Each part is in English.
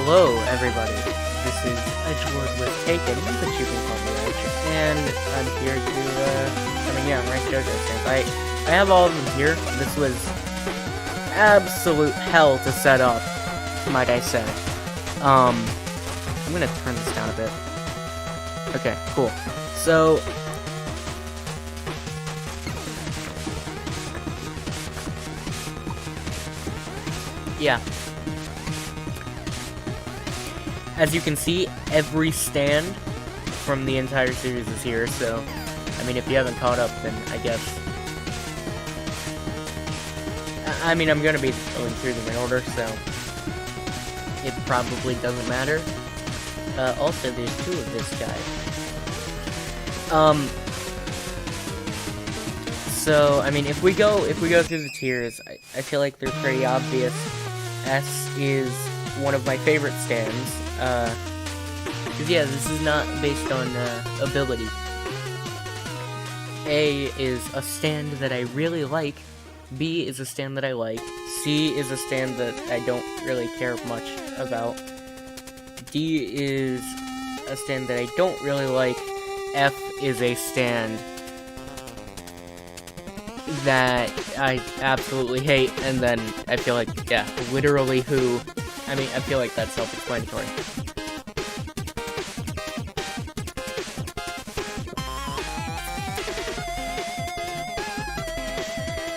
Hello, everybody. This is Edgelord with Taken, but you can call me Edge, and I'm here to, rank JoJo stands. I have all of them here. This was absolute hell to set up, might I say. I'm gonna turn this down a bit. Okay, cool. So, yeah. As you can see, every stand from the entire series is here, so, I mean, if you haven't caught up, then I guess... I'm gonna be going through them in order, so it probably doesn't matter. Also, there's two of this guy. So, I mean, if we go through the tiers, I feel like they're pretty obvious. S is one of my favorite stands. Because yeah, this is not based on ability. A is a stand that I really like. B is a stand that I like. C is a stand that I don't really care much about. D is a stand that I don't really like. F is a stand that I absolutely hate, and then I feel like, yeah, literally who... I mean, I feel like that's self-explanatory.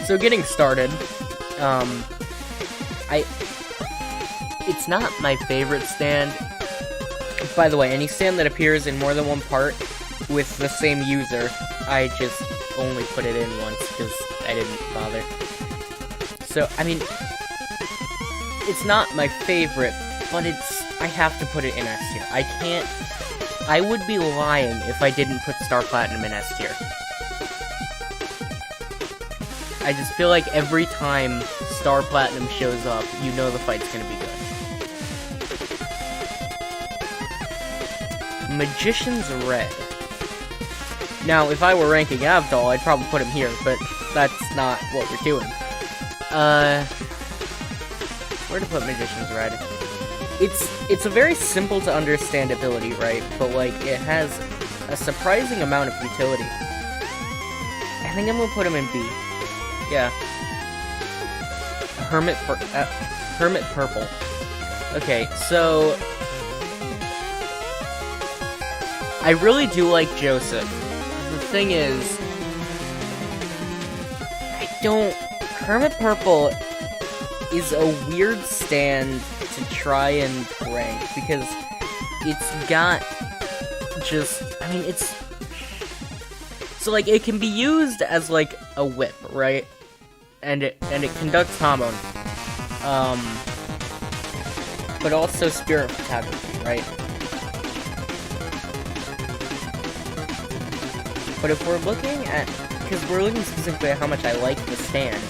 So getting started, it's not my favorite stand. By the way, any stand that appears in more than one part with the same user, I just only put it in once because I didn't bother. So, I mean, it's not my favorite, but I have to put it in S tier. I would be lying if I didn't put Star Platinum in S tier. I just feel like every time Star Platinum shows up, you know the fight's gonna be good. Magician's Red. Now, if I were ranking Avdol, I'd probably put him here, but that's not what we're doing. Where to put Magician's Red? It's a very simple to understand ability, right? But, like, it has a surprising amount of utility. I think I'm gonna put him in B. Yeah. Hermit Purple. Okay, so... I really do like Joseph. The thing is... Hermit Purple is a weird stand to try and rank, because it's got just... I mean, it's... So, like, it can be used as, like, a whip, right? And it conducts hormone. But also spirit photography, right? But if we're looking at... Because we're looking specifically at how much I like the stand.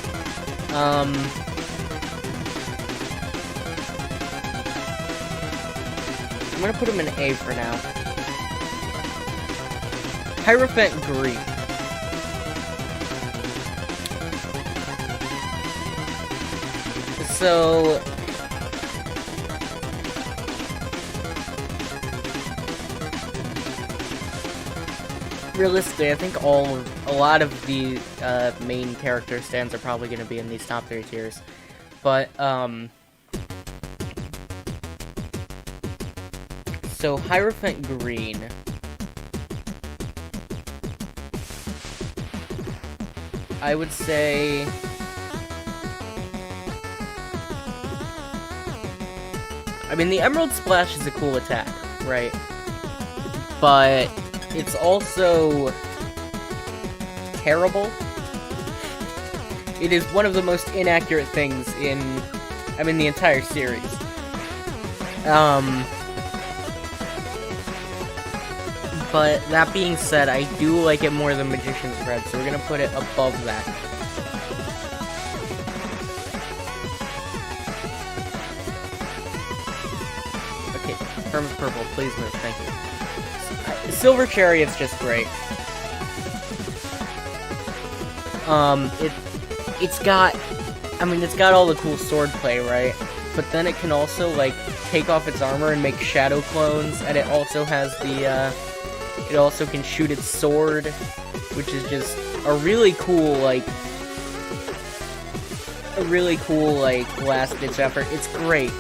I'm gonna put him in A for now. Hierophant Green. So... realistically, I think a lot of the main character stands are probably going to be in these top 3 tiers. But, so, Hierophant Green. I would say... I mean, the Emerald Splash is a cool attack, right? But it's also terrible. It is one of the most inaccurate things in, the entire series. But that being said, I do like it more than Magician's Red, so we're gonna put it above that. Okay, Hermit Purple, please move, thank you. Silver Chariot's just great. It's got all the cool swordplay, right? but then it can also, like, take off its armor and make shadow clones, and it also has the, it also can shoot its sword, which is just a really cool, like, last-ditch effort. It's great.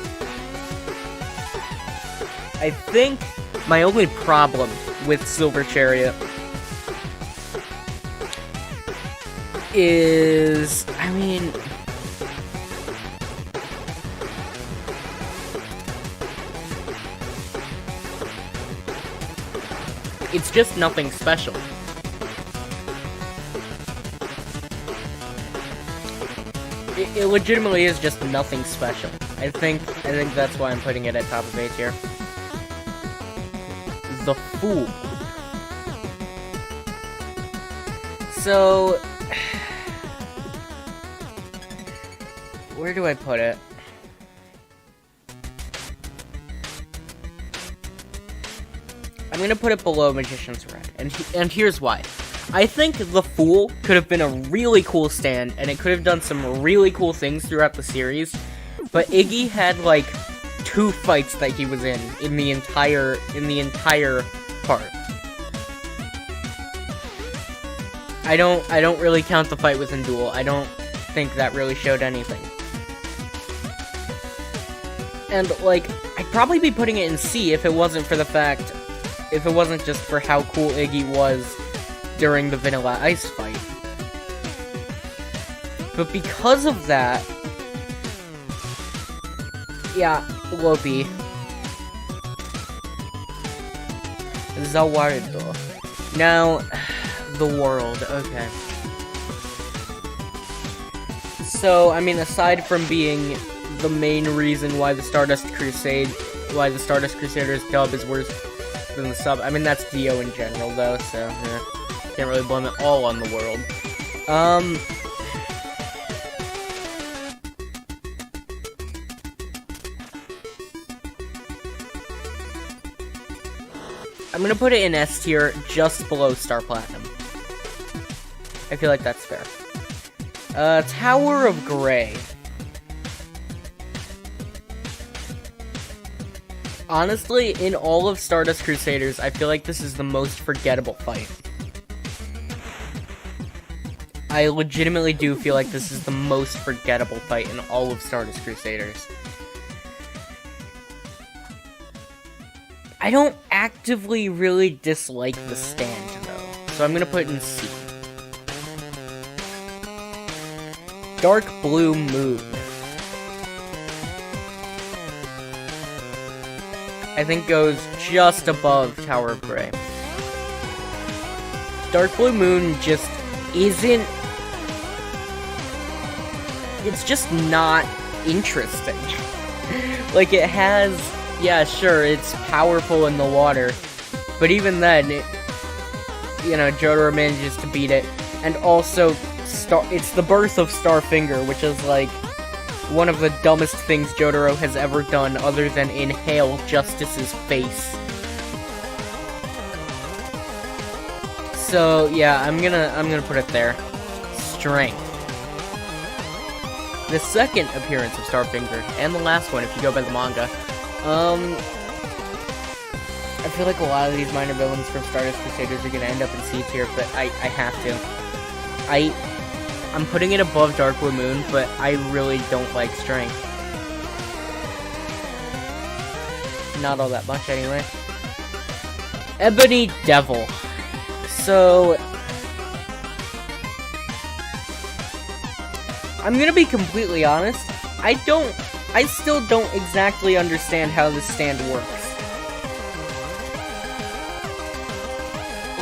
I think my only problem with Silver Chariot is, I mean, it's just nothing special. It legitimately is just nothing special. I think that's why I'm putting it at top of A tier. The Fool. So, where do I put it? I'm gonna put it below Magician's Red, and here's why. I think The Fool could have been a really cool stand, and it could have done some really cool things throughout the series, but Iggy had, like, 2 fights that he was in the entire part. I don't really count the fight with Duel. I don't think that really showed anything. And, like, I'd probably be putting it in C if it wasn't just for how cool Iggy was during the Vanilla Ice fight. But because of that, yeah, Lopi. Zawardo. Now, the world, okay. So, I mean, aside from being the main reason why the Stardust Crusaders dub is worse than the sub, I mean, that's Dio in general, though, so, yeah. Can't really blame it all on the world. I'm gonna put it in S tier, just below Star Platinum. I feel like that's fair. Tower of Grey. Honestly, in all of Stardust Crusaders, I feel like this is the most forgettable fight. I legitimately do feel like this is the most forgettable fight in all of Stardust Crusaders. I don't actively really dislike the stand, though, so I'm gonna put it in C. Dark Blue Moon. I think goes just above Tower of Grey. Dark Blue Moon just isn't... It's just not interesting. Like, it has... Yeah, sure, it's powerful in the water, but even then, you know, Jotaro manages to beat it, and also, it's the birth of Starfinger, which is, like, one of the dumbest things Jotaro has ever done, other than inhale Justice's face. So, yeah, I'm gonna put it there. Strength. The second appearance of Starfinger, and the last one, if you go by the manga, I feel like a lot of these minor villains from Stardust Crusaders are gonna end up in C tier, but I have to. I'm putting it above Dark Blue Moon, but I really don't like Strength. Not all that much, anyway. Ebony Devil. So... I'm gonna be completely honest, I still don't exactly understand how this stand works.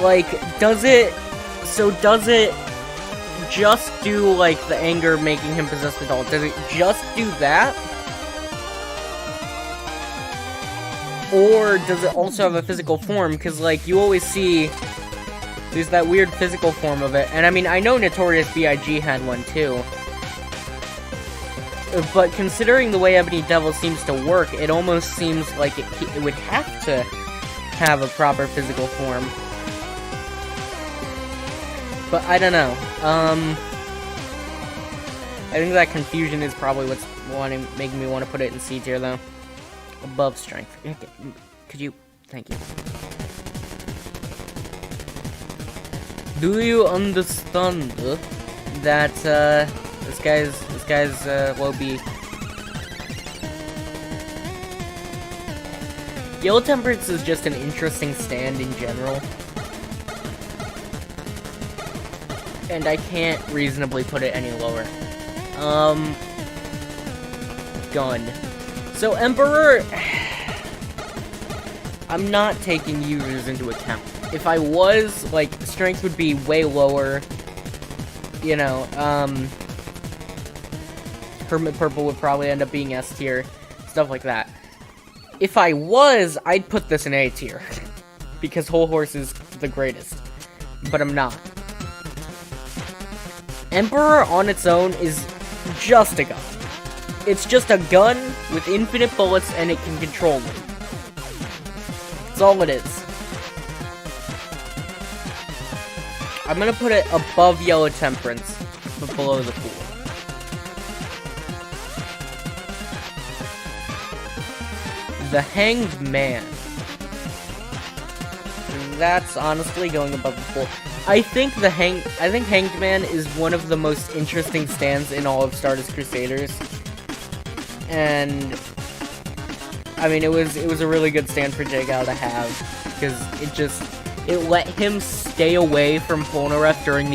Like, does it just do, like, the anger making him possess the doll? Does it just do that? Or does it also have a physical form? Because, like, you always see there's that weird physical form of it. And, I mean, I know Notorious B.I.G. had one, too. But considering the way Ebony Devil seems to work, it almost seems like it would have to have a proper physical form. But I don't know. I think that confusion is probably what's making me want to put it in C tier though. Above strength. Could you? Thank you. Do you understand that this guy's low B? Yellow Temperance is just an interesting stand in general. And I can't reasonably put it any lower. Done. So Emperor, I'm not taking users into account. If I was, like, strength would be way lower. You know, Hermit Purple would probably end up being S tier. Stuff like that. If I was, I'd put this in A tier. Because Whole Horse is the greatest. But I'm not. Emperor on its own is just a gun. It's just a gun with infinite bullets and it can control them. That's all it is. I'm gonna put it above Yellow Temperance, but below the pool. The Hanged Man. That's honestly going above the pool. I think Hanged Man is one of the most interesting stands in all of Stardust Crusaders. And I mean, it was a really good stand for JJBA to have, because it let him stay away from Polnareff during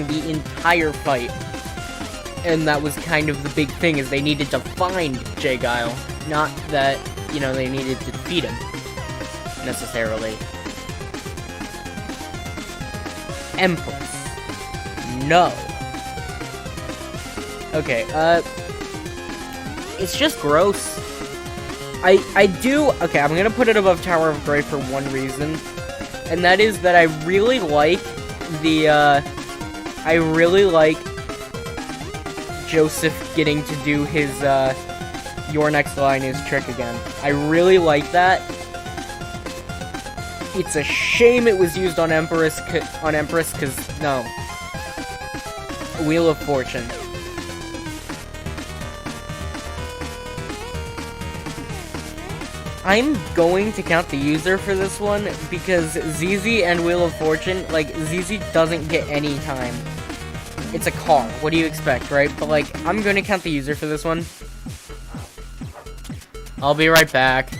the entire fight. And that was kind of the big thing, is they needed to find J. Guile, not that, you know, they needed to defeat him, necessarily. Empress. No. Okay, it's just gross. Okay, I'm gonna put it above Tower of Grey for one reason, and that is that I really like Joseph getting to do his, your next line is trick again. I really like that. It's a shame it was used on Empress, cause, no. Wheel of Fortune. I'm going to count the user for this one, because ZZ and Wheel of Fortune, like, ZZ doesn't get any time. It's a car, what do you expect, right? But, like, I'm going to count the user for this one. I'll be right back.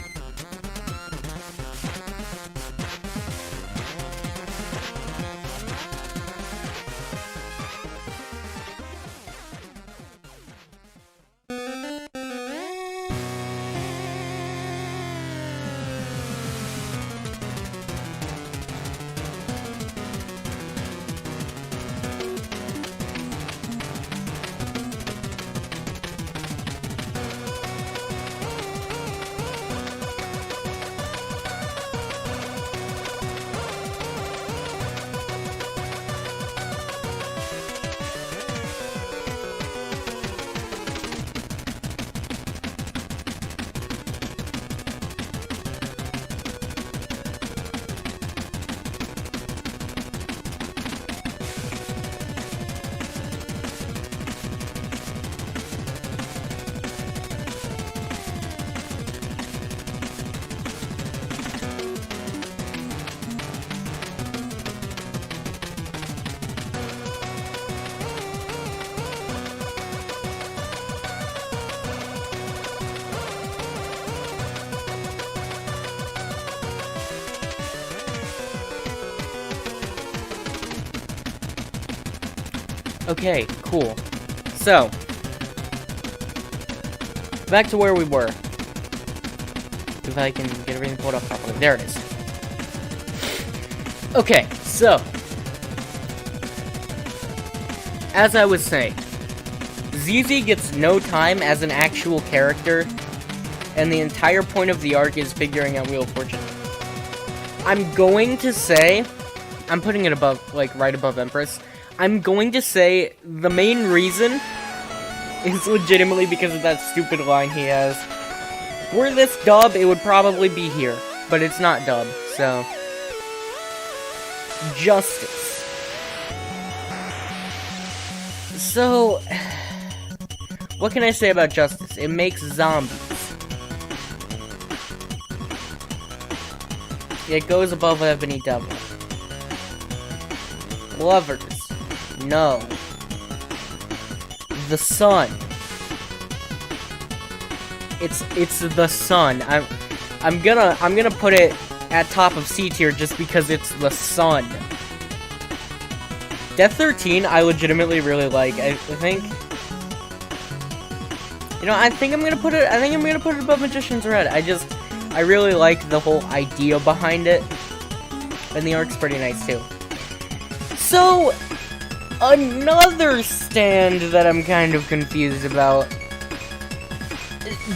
Okay, cool. So, back to where we were. If I can get everything pulled up properly. There it is. Okay, so, as I was saying, ZZ gets no time as an actual character, and the entire point of the arc is figuring out Wheel of Fortune. I'm going to say, I'm putting it above, like, right above Empress. I'm going to say the main reason is legitimately because of that stupid line he has. Were this dub, it would probably be here, but it's not dub, so... Justice. So... What can I say about Justice? It makes zombies. It goes above Ebony Devil. Lovers. No. The sun. It's the sun. I'm gonna put it at top of C tier just because it's the sun. Death 13 I legitimately really like. I think, you know, I think I'm gonna put it above Magician's Red. I really like the whole idea behind it. And the art's pretty nice too. So another stand that I'm kind of confused about.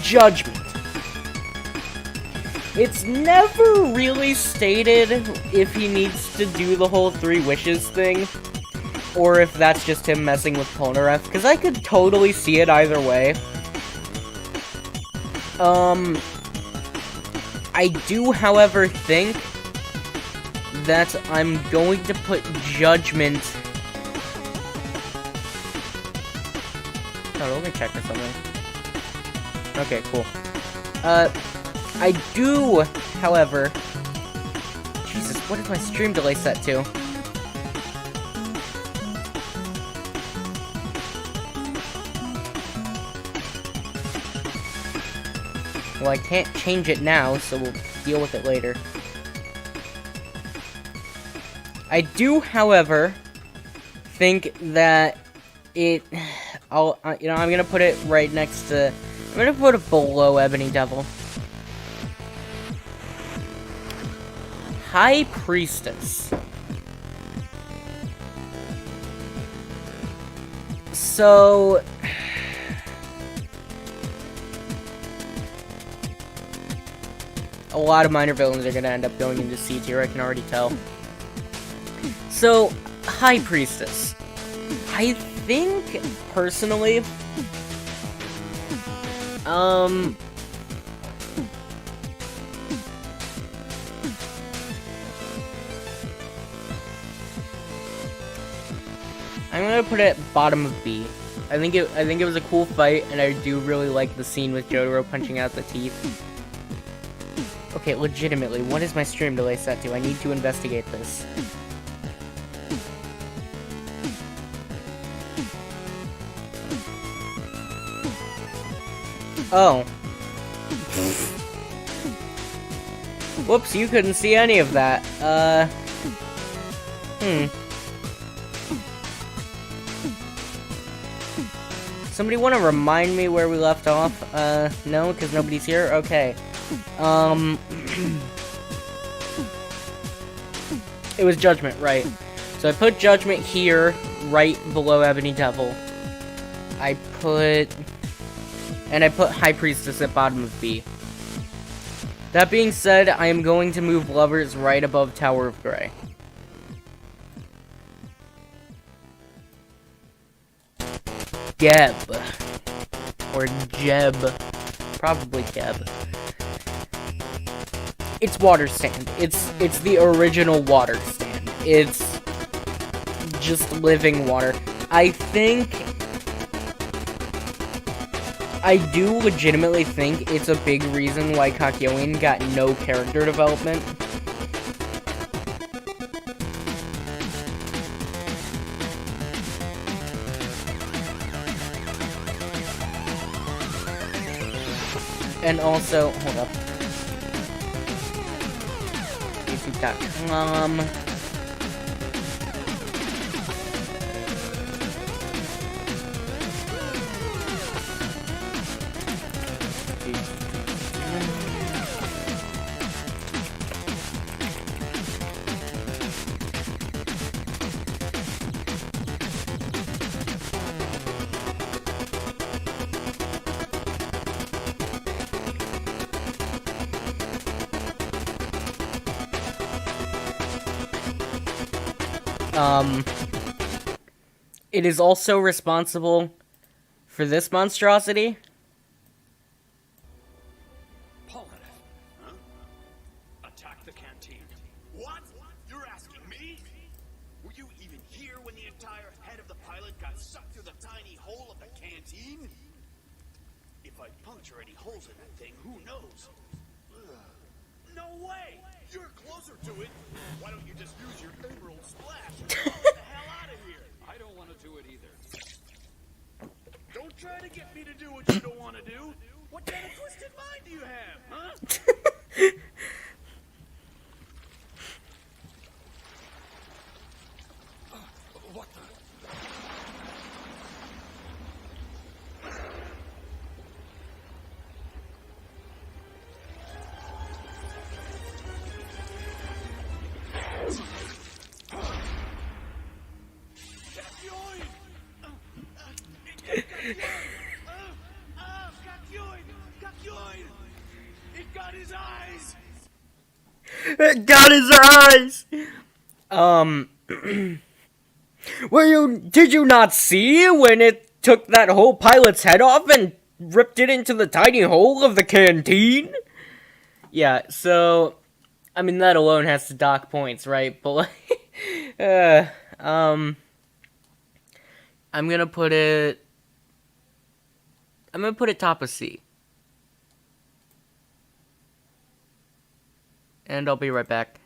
Judgment. It's never really stated if he needs to do the whole 3 wishes thing, or if that's just him messing with Polnareff, because I could totally see it either way. I do, however, think that I'm going to put Judgment... Oh, let me check or something. Okay, cool. I do, however... Jesus, what is my stream delay set to? Well, I can't change it now, so we'll deal with it later. I do, however, think that it... I'm gonna put it right next to... I'm gonna put it below Ebony Devil. High Priestess. So... a lot of minor villains are gonna end up going into C tier, I can already tell. So, High Priestess. I think, personally... I'm gonna put it at bottom of B. I think it was a cool fight, and I do really like the scene with Jotaro punching out the teeth. Okay, legitimately, what is my stream delay set to? I need to investigate this. Oh. Whoops, you couldn't see any of that. Somebody want to remind me where we left off? No, because nobody's here? Okay. It was Judgment, right. So I put Judgment here, right below Ebony Devil. I put High Priestess at bottom of B. That being said, I am going to move Lovers right above Tower of Grey. Geb. Or Jeb. Probably Geb. It's water stand. It's the original water stand. It's just living water. I do legitimately think it's a big reason why Kakyoin got no character development. And also, hold up. YouTube.com. It is also responsible for this monstrosity. Polnareff, huh? Attack the canteen. What? You're asking me? Were you even here when the entire head of the pilot got sucked through the tiny hole of the canteen? If I puncture any holes in that thing, who knows? Ugh. No way! You're closer to it. Why don't you just use your emerald splash and get the hell out of here? I don't want to do it either. Don't try to get me to do what you don't want to do. What kind of twisted mind do you have, huh? What the? It got his eyes! It got his eyes! Did you not see when it took that whole pilot's head off and ripped it into the tiny hole of the canteen? Yeah, so, I mean, that alone has to dock points, right? But, like, I'm gonna put it top of C. And I'll be right back.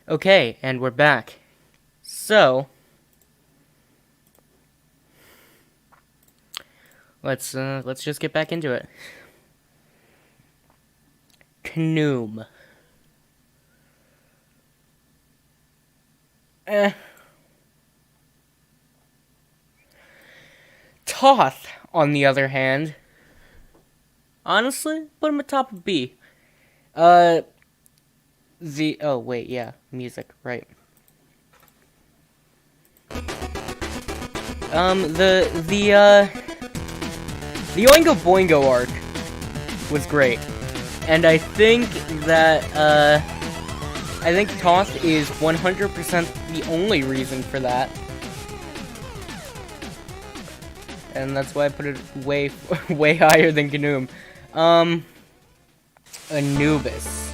Okay, and we're back. So, let's just get back into it. Knoom. Toth, on the other hand, honestly, put him atop of B. Oh wait, yeah, music, right. The Oingo Boingo arc was great. And I think that, I think Toth is 100% the only reason for that. And that's why I put it way, way higher than Gnoom. Anubis.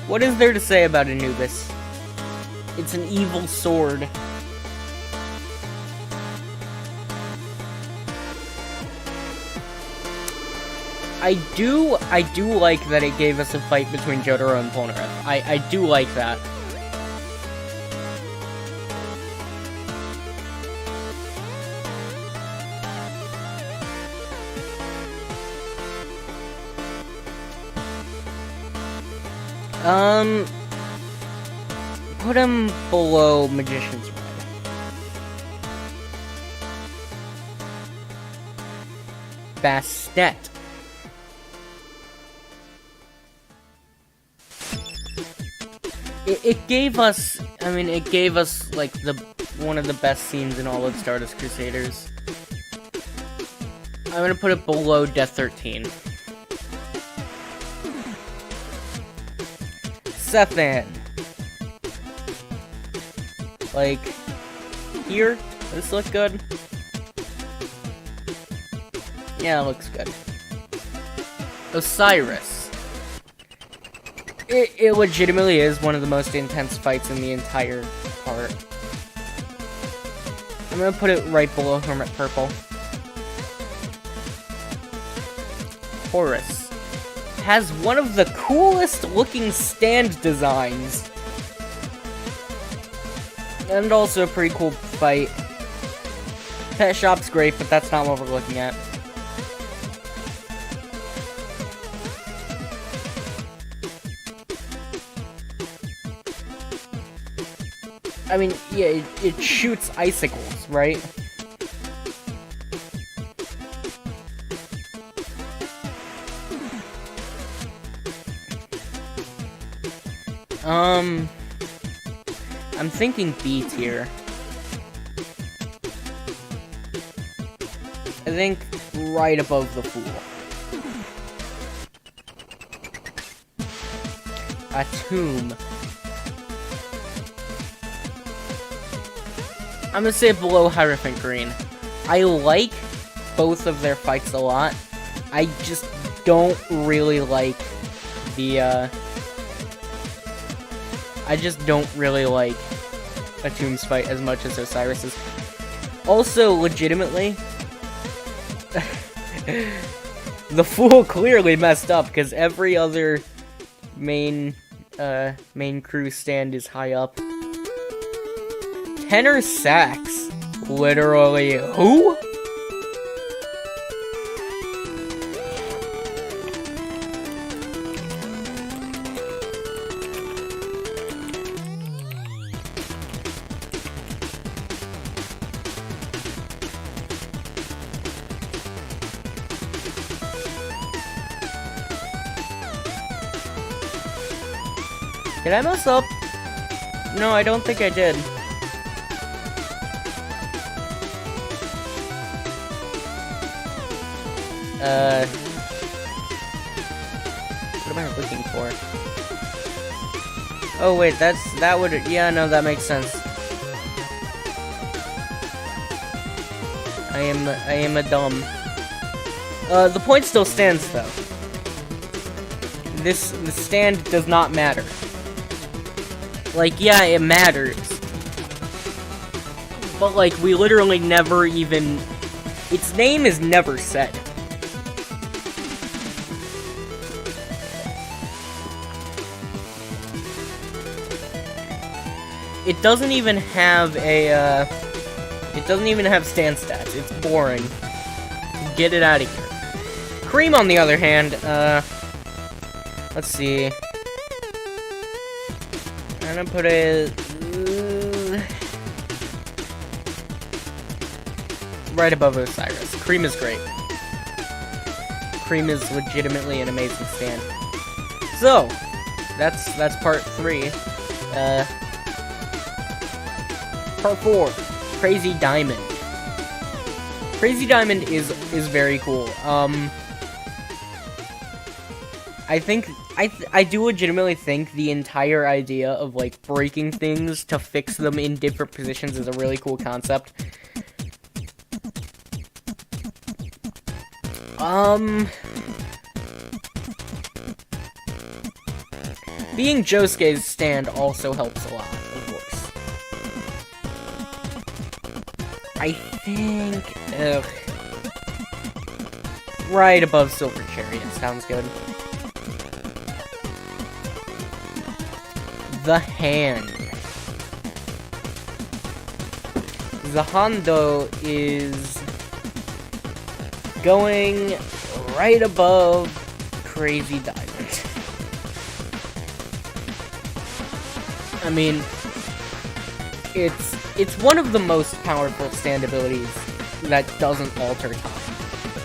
What is there to say about Anubis? It's an evil sword. I do like that it gave us a fight between Jotaro and Polnareff. I do like that. Put him below Magician's Red. Bastet. It gave us, I mean, it gave us, like, one of the best scenes in all of Stardust Crusaders. I'm gonna put it below Death 13. Sethan. Like, here, this looks good. Yeah, it looks good. Osiris. It legitimately is one of the most intense fights in the entire part. I'm gonna put it right below Hermit Purple. Horus has one of the coolest looking stand designs. And also a pretty cool fight. Pet Shop's great, but that's not what we're looking at. I mean, yeah, it shoots icicles, right? I'm thinking B tier. I think right above the Fool. A Tomb. I'm gonna say below Hierophant Green. I like both of their fights a lot. I just don't really like the, I just don't really like a Tomb's fight as much as Osiris's. Also, legitimately, the Fool clearly messed up, because every other main crew stand is high up. Tenor sax? Literally, who? Did I mess up? No, I don't think I did. What am I looking for? Oh wait, that would, yeah, no, that makes sense. I am a dumb. The point still stands though. The stand does not matter. Like, yeah, it matters. But like, we literally never even, its name is never said. It doesn't even have a, it doesn't even have stand stats. It's boring. Get it out of here. Cream, on the other hand, let's see. I'm gonna put it right above Osiris. Cream is great. Cream is legitimately an amazing stand. So, that's part 3. Part 4, Crazy Diamond. Crazy Diamond is very cool. I think I do legitimately think the entire idea of, like, breaking things to fix them in different positions is a really cool concept. Being Josuke's stand also helps a lot, of course. I think... right above Silver Chariot sounds good. The hand. The Hondo is going right above Crazy Diamond. I mean, it's one of the most powerful stand abilities that doesn't alter time.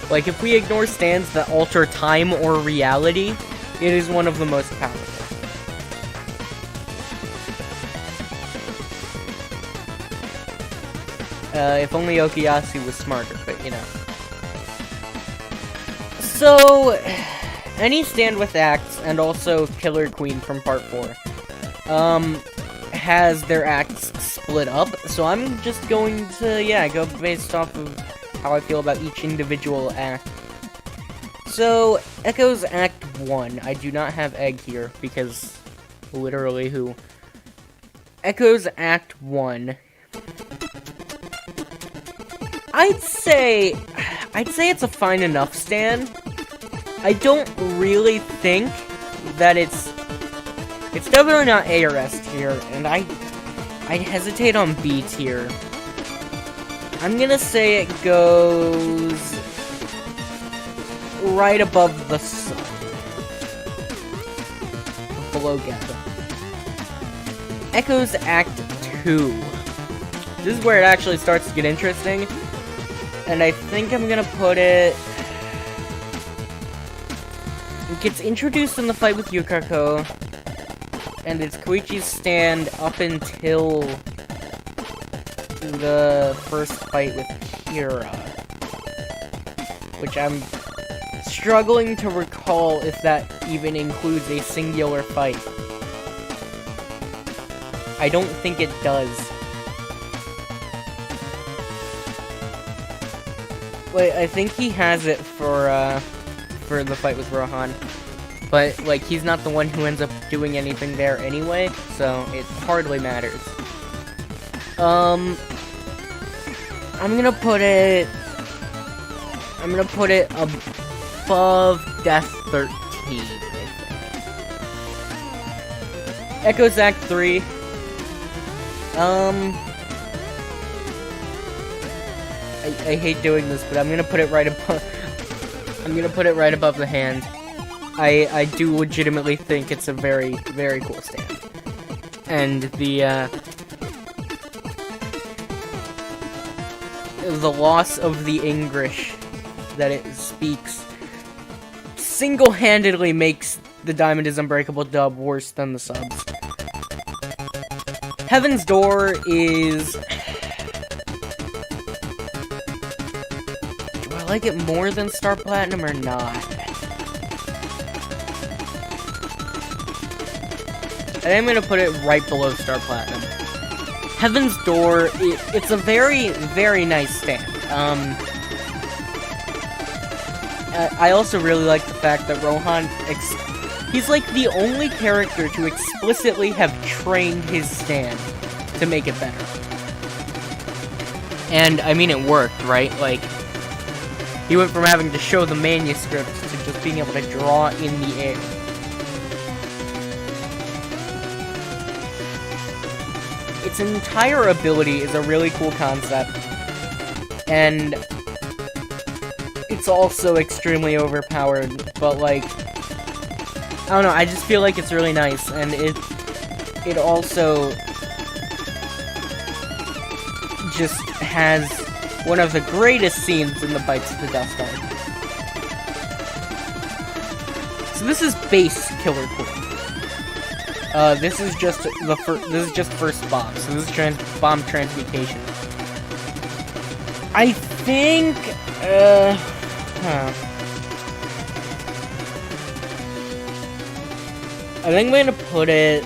Like, if we ignore stands that alter time or reality, it is one of the most powerful. If only Okuyasu was smarter, but you know. So, any stand with acts, and also Killer Queen from Part 4, has their acts split up, so I'm just going to, yeah, go based off of how I feel about each individual act. So, Echo's Act 1. I do not have Egg here, because literally who? Echo's Act 1. I'd say it's a fine enough stand. I don't really think that it's definitely not A or S tier, and I'd hesitate on B tier. I'm gonna say it goes right above the sun. Below Ghetto. Echo's Act 2. This is where it actually starts to get interesting. And I think I'm gonna put it... It gets introduced in the fight with Yukako. And it's Koichi's stand up until the first fight with Kira. Which I'm struggling to recall if that even includes a singular fight. I don't think it does. Wait, I think he has it for the fight with Rohan. But, like, he's not the one who ends up doing anything there anyway, so it hardly matters. I'm gonna put it above Death 13, I think. Echo's Act 3. I hate doing this, but I'm gonna put it right above. I'm gonna put it right above the hand. I do legitimately think it's a very, very cool stand, and the loss of the English that it speaks single-handedly makes the Diamond is Unbreakable dub worse than the subs. Heaven's Door is... Do I like it more than Star Platinum or not? I think I'm gonna put it right below Star Platinum. Heaven's Door, it's a very, very nice stand. I also really like the fact that Rohan, he's like the only character to explicitly have trained his stand to make it better. And, I mean, it worked, right? Like, he went from having to show the manuscript to just being able to draw in the air. Its entire ability is a really cool concept, and it's also extremely overpowered, but, like, I don't know, I just feel like it's really nice, and it also just has one of the greatest scenes in the Bites of the Dust arc. So this is base Killer Queen. This is just first bomb, so this is bomb transmutation. I think, I think I'm gonna put it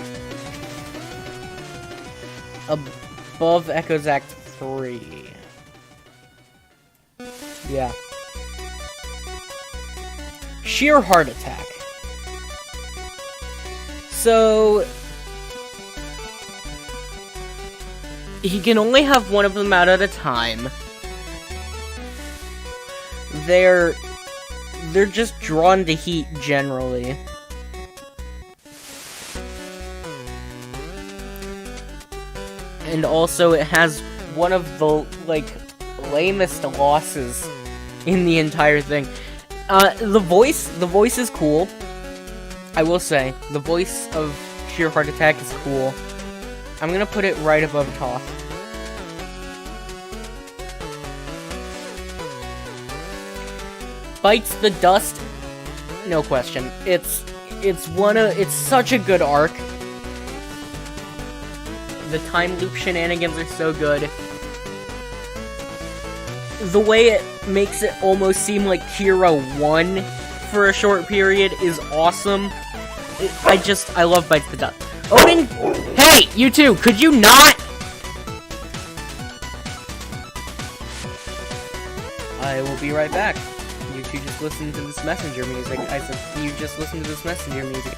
above Echo's Act 3. Yeah. Sheer heart attack. So he can only have one of them out at a time. They're just drawn to heat generally. And also it has one of the, like, lamest losses in the entire thing. The voice is cool. I will say, the voice of Sheer Heart Attack is cool. I'm gonna put it right above Toth. Bites the Dust, no question. It's such a good arc. The time loop shenanigans are so good. The way it makes it almost seem like Kira won for a short period is awesome. I love Bites the Dust. Odin, hey, you two, could you not? I will be right back. You two just listen to this messenger music. I said, you just listen to this messenger music.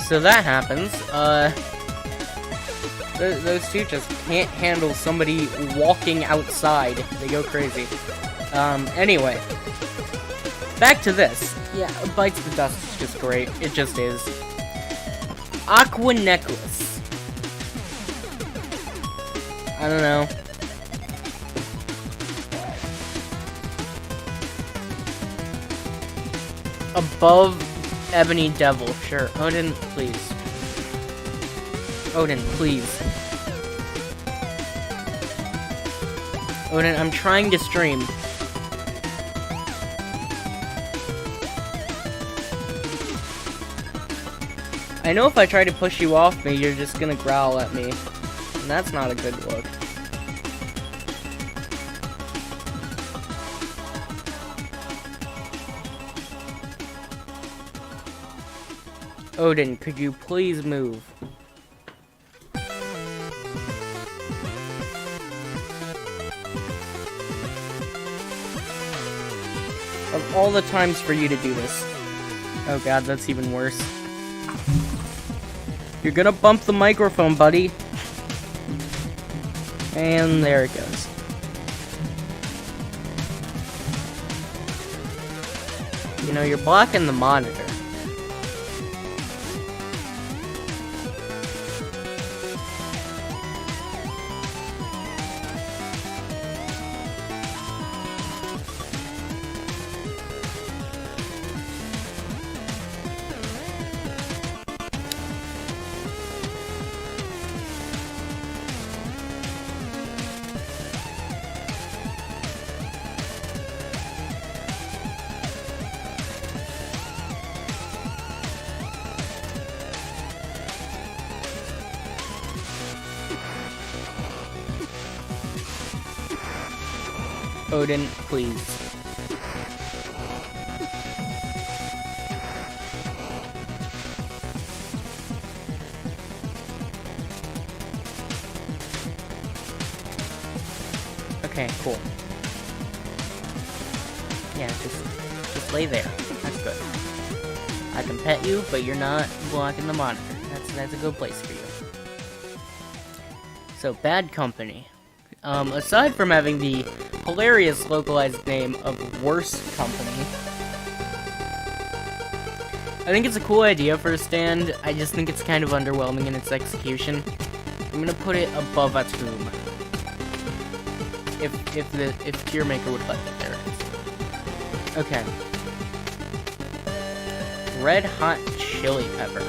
So that happens. Those two just can't handle somebody walking outside. They go crazy. Anyway. Back to this. Yeah, Bites the Dust is just great. It just is. Aqua Necklace. I don't know. Above Ebony Devil, sure. Odin, please. Odin, please. Odin, I'm trying to stream. I know if I try to push you off me, you're just gonna growl at me. And that's not a good look. Odin, could you please move? Of all the times for you to do this. Oh god, that's even worse. You're gonna bump the microphone, buddy. And there it goes. You know, you're blocking the monitor. Odin, please. Okay, cool. Yeah, just lay there. That's good. I can pet you, but you're not blocking the monitor. That's a good place for you. So, Bad Company. Aside from having the hilarious localized name of Worst Company, I think it's a cool idea for a stand. I just think it's kind of underwhelming in its execution. I'm gonna put it above Atum. If Tier Maker would let me, there it is. Okay. Red Hot Chili Pepper.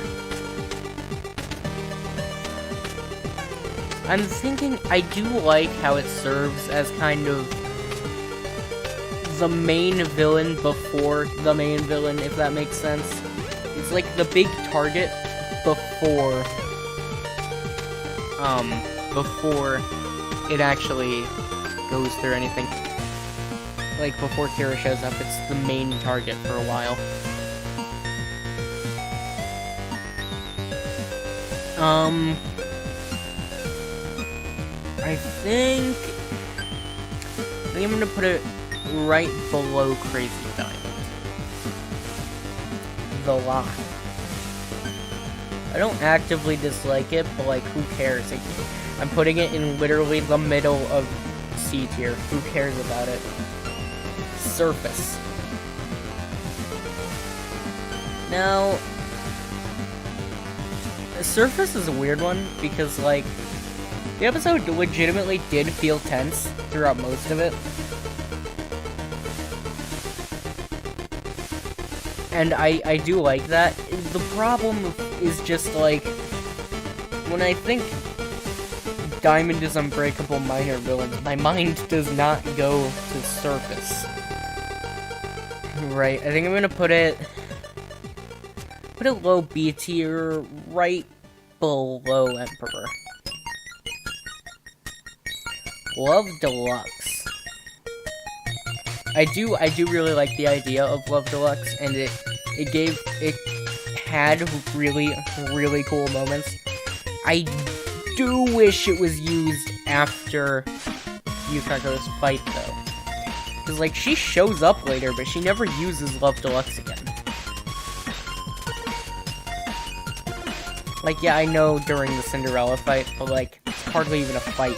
I'm thinking I do like how it serves as kind of the main villain before the main villain, if that makes sense. It's like the big target before it actually goes through anything. Like, before Kira shows up, it's the main target for a while. I think I'm gonna put it right below Crazy Diamond. The Lie. I don't actively dislike it, but like, who cares? I'm putting it in literally the middle of C tier. Who cares about it? Surface. Now, Surface is a weird one because, like, the episode legitimately did feel tense throughout most of it. And I do like that. The problem is just, like, when I think Diamond is Unbreakable minor villains, my mind does not go to Surface. Right, I think I'm gonna put it low B tier, right below Emperor. Love Deluxe. I do really like the idea of Love Deluxe, and it had really, really cool moments. I do wish it was used after Yukako's fight, though. Because, like, she shows up later, but she never uses Love Deluxe again. Like, yeah, I know during the Cinderella fight, but, like, it's hardly even a fight.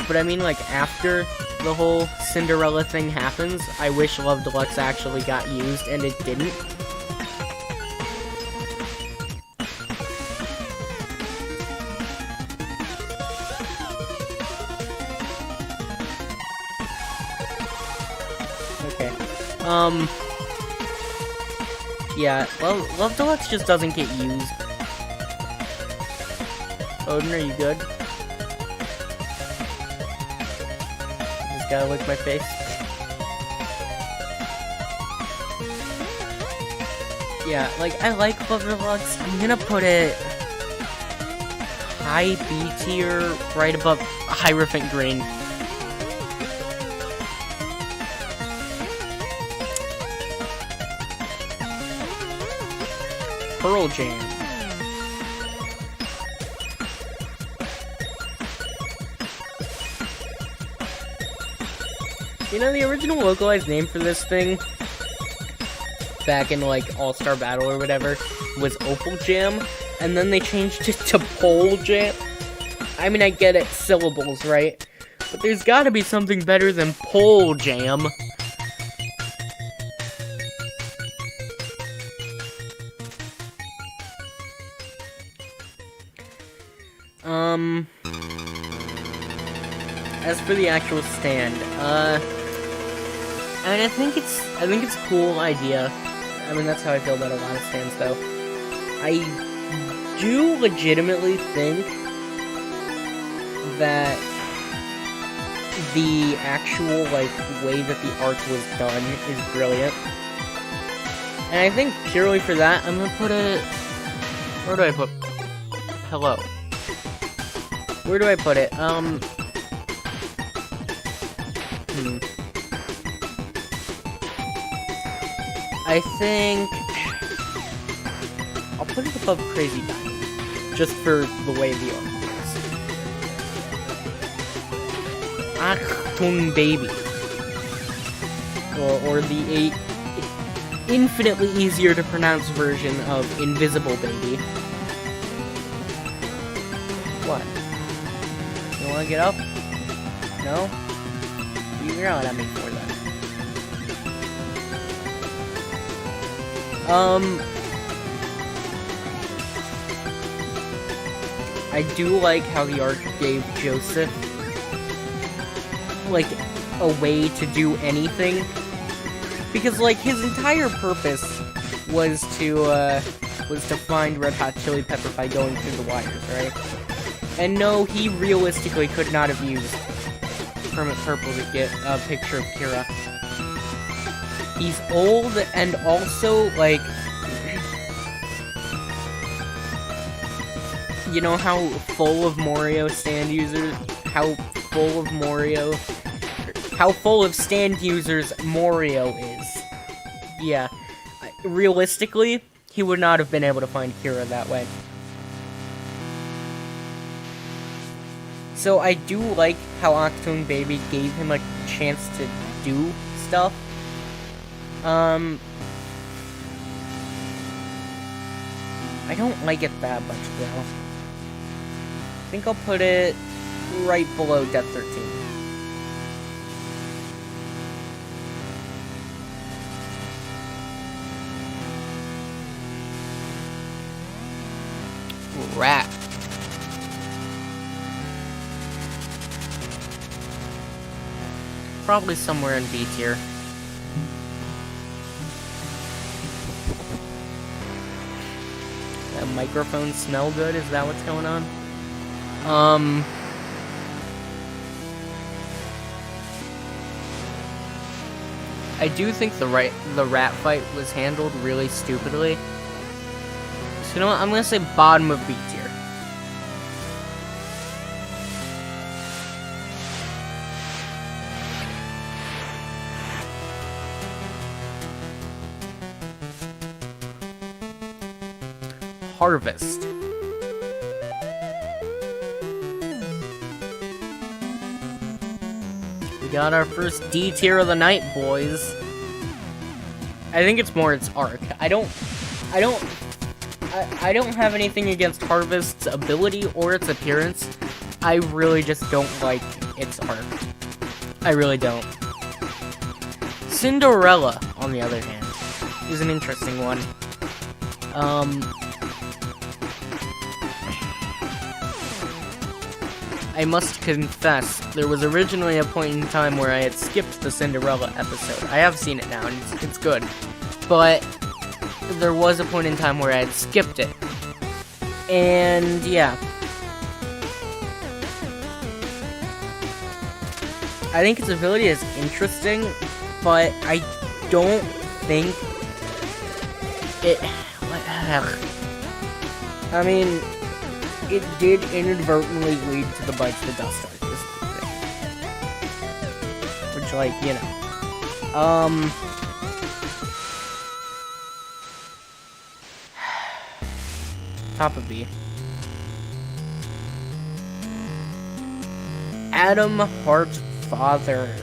But I mean, like, after the whole Cinderella thing happens, I wish Love Deluxe actually got used, and it didn't. Okay. Yeah, Love Deluxe just doesn't get used. Odin, are you good? Just gotta lick my face. Yeah, like, I like Love Deluxe. I'm gonna put it high B tier, right above Hierophant Green. Pearl Jam. You know, the original localized name for this thing, back in, like, All-Star Battle or whatever, was Opal Jam, and then they changed it to Pole Jam. I mean, I get it, syllables, right? But there's gotta be something better than Pole Jam. As for the actual stand, I mean, I think it's a cool idea. I mean, that's how I feel about a lot of stands, though. I do legitimately think that the actual, like, way that the art was done is brilliant. And I think purely for that, I'm gonna put it... Where do I put... Hello. Where do I put it? I think I'll put it above Crazy Diamond, just for the way the arc is. Achtung Baby, or the infinitely easier to pronounce version of Invisible Baby. What? You wanna get up? No? You're not at me for that. I do like how the arc gave Joseph, like, a way to do anything. Because, like, his entire purpose was to find Red Hot Chili Pepper by going through the wires, right? And no, he realistically could not have used Hermit Purple to get a picture of Kira. He's old, and also, like, you know how full of Mario stand users, how full of stand users Mario is. Yeah, realistically, he would not have been able to find Kira that way. So I do like how Achtung Baby gave him a chance to do stuff. I don't like it that much, though. I think I'll put it right below Death 13. Rat. Probably somewhere in B tier. That microphone smell good? Is that what's going on? I do think the rat fight was handled really stupidly. So you know what? I'm gonna say bottom of B tier. Harvest. We got our first D tier of the night, boys. I think it's more its arc. I don't have anything against Harvest's ability or its appearance. I really just don't like its arc. I really don't. Cinderella, on the other hand, is an interesting one. I must confess, there was originally a point in time where I had skipped the Cinderella episode. I have seen it now, and it's good. But there was a point in time where I had skipped it. And, yeah. I think its ability is interesting, but I don't think it... I mean... It did inadvertently lead to the Bites the Dust Arc, this thing. Which, like, you know. Top of B. Adam Hart Father.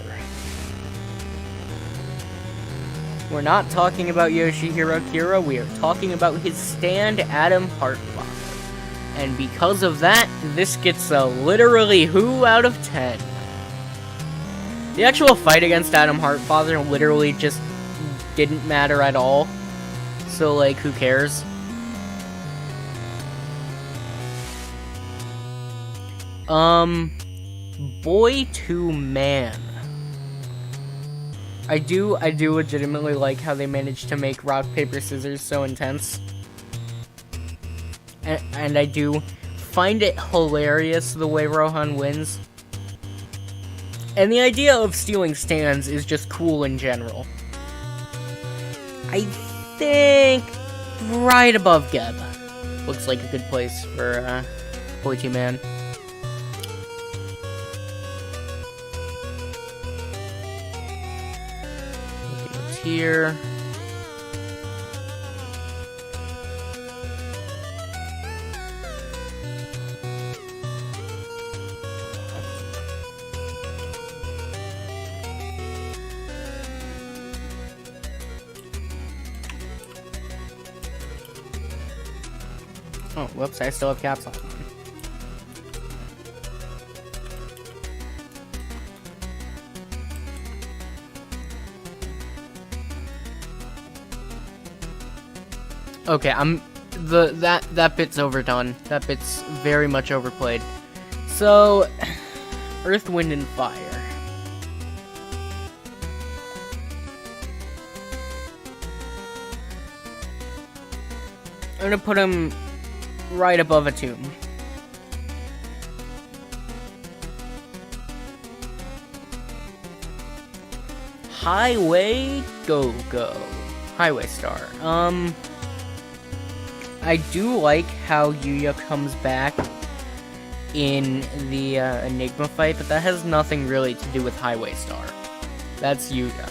We're not talking about Yoshihiro Kira, we are talking about his stand, Adam Hart Father. And because of that, this gets a literally who out of 10. The actual fight against Adam Hartfather literally just didn't matter at all. So, like, who cares? Boy to Man. I do legitimately like how they managed to make rock, paper, scissors so intense. And I do find it hilarious the way Rohan wins. And the idea of stealing stands is just cool in general. I think right above Geb looks like a good place for Boy to Man. here. Oh, whoops, I still have caps lock on. Okay, that bit's overdone. That bit's very much overplayed. So, Earth, Wind, and Fire. I'm gonna put him right above a tomb. Highway Go-Go. Highway Star. I do like how Yuya comes back in the Enigma fight, but that has nothing really to do with Highway Star. That's Yuya.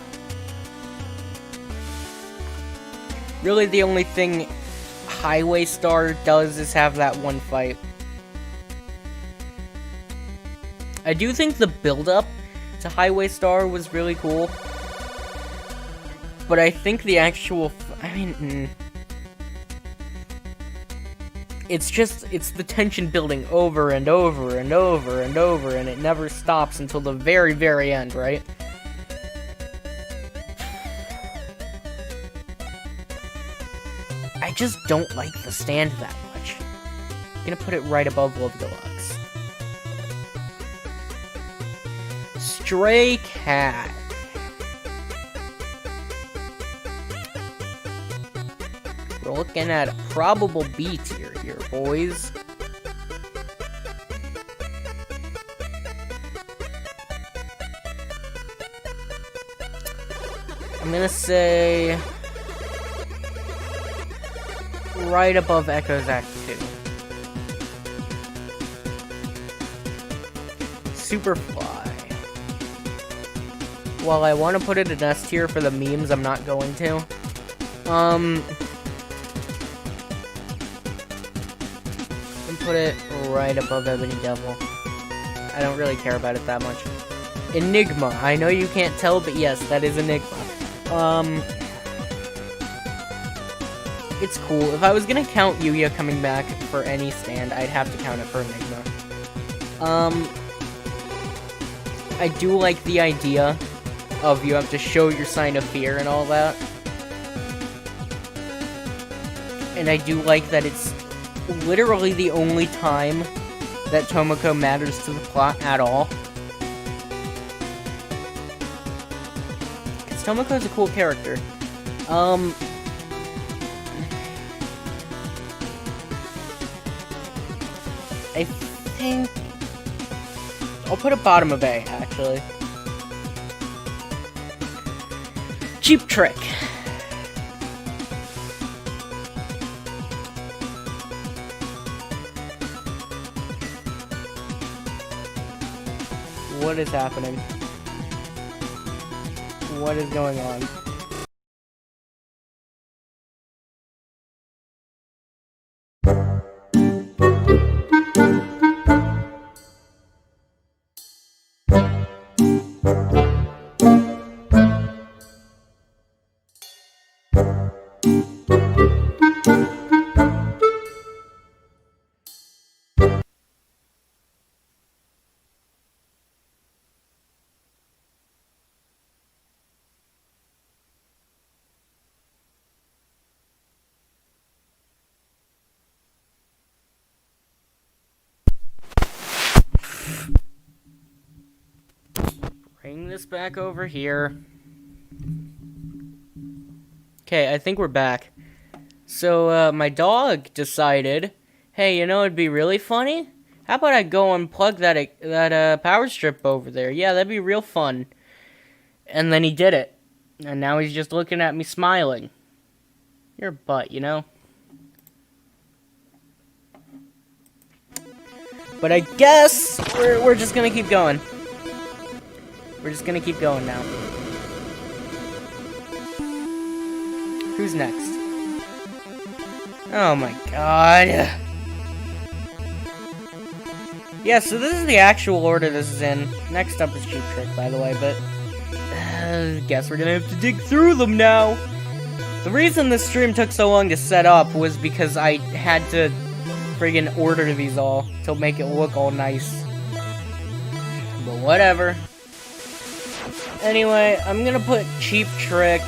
Really, the only thing Highway Star does is have that one fight. I do think the build-up to Highway Star was really cool, but I think the actual... it's the tension building over and over and over and over, and it never stops until the very, very end, right? I just don't like the stand that much. I'm gonna put it right above Love Deluxe. Stray Cat. We're looking at a probable B tier here, boys. I'm gonna say right above Echo's Act 2. Superfly. While I want to put it in S tier for the memes, I'm not going to. Put it right above Ebony Devil. I don't really care about it that much. Enigma. I know you can't tell, but yes, that is Enigma. It's cool. If I was gonna count Yuya coming back for any stand, I'd have to count it for Enigma. I do like the idea of you have to show your sign of fear and all that. And I do like that it's literally the only time that Tomoko matters to the plot at all. Because Tomoko's a cool character. I think I'll put it bottom of A, actually. Cheap Trick. What is happening? What is going on? Bring this back over here. Okay, I think we're back. So, my dog decided, hey, you know it'd be really funny? How about I go and plug that power strip over there? Yeah, that'd be real fun. And then he did it. And now he's just looking at me smiling. You're a butt, you know? But I guess we're just gonna keep going. We're just gonna keep going now. Who's next? Oh my god. Yeah, so this is the actual order this is in. Next up is Cheap Trick, by the way, but guess we're gonna have to dig through them now. The reason this stream took so long to set up was because I had to friggin' order these all to make it look all nice. But whatever. Anyway, I'm gonna put Cheap Trick.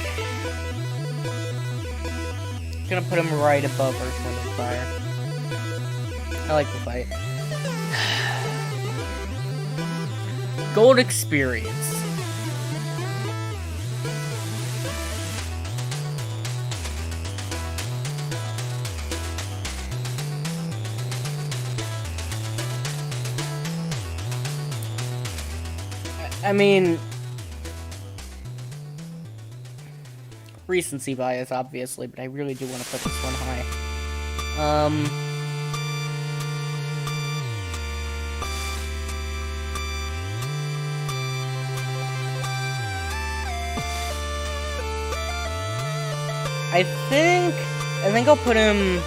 Gonna put him right above Earth, Wind, and Fire. I like the fight. Gold Experience. I mean, recency bias, obviously, but I really do want to put this one high. I think I'll put him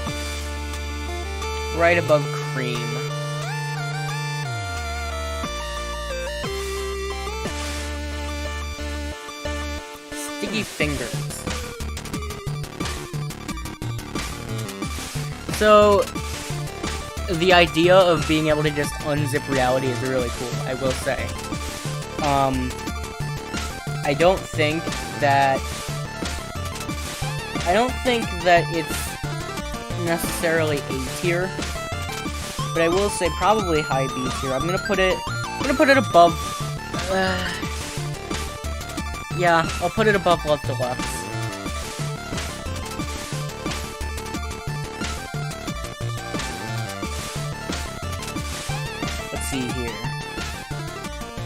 right above Cream. Sticky Fingers. So, the idea of being able to just unzip reality is really cool, I will say. I don't think that it's necessarily A tier, but I will say probably high B tier. I'm gonna put it above. Yeah, I'll put it above Love Deluxe. Let's see here.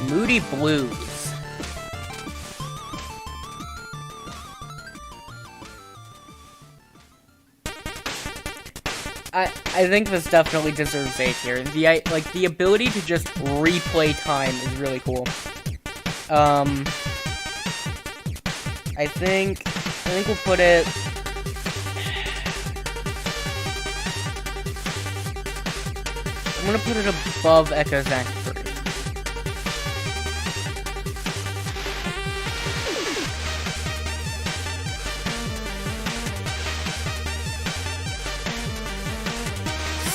Moody Blues. I think this definitely deserves A tier. The ability to just replay time is really cool. I think we'll put it. I'm gonna put it above Echo's Act 3.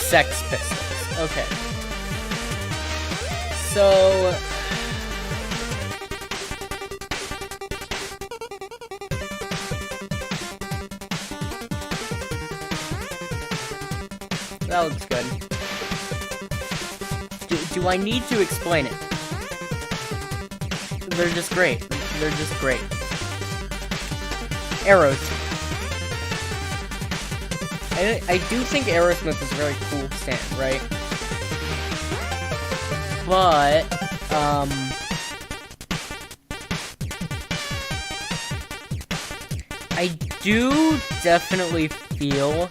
Sex Pistols. Okay. So that looks good. Do I need to explain it? They're just great. They're just great. Aerosmith. I do think Aerosmith is a very cool stand, right? But, I do definitely feel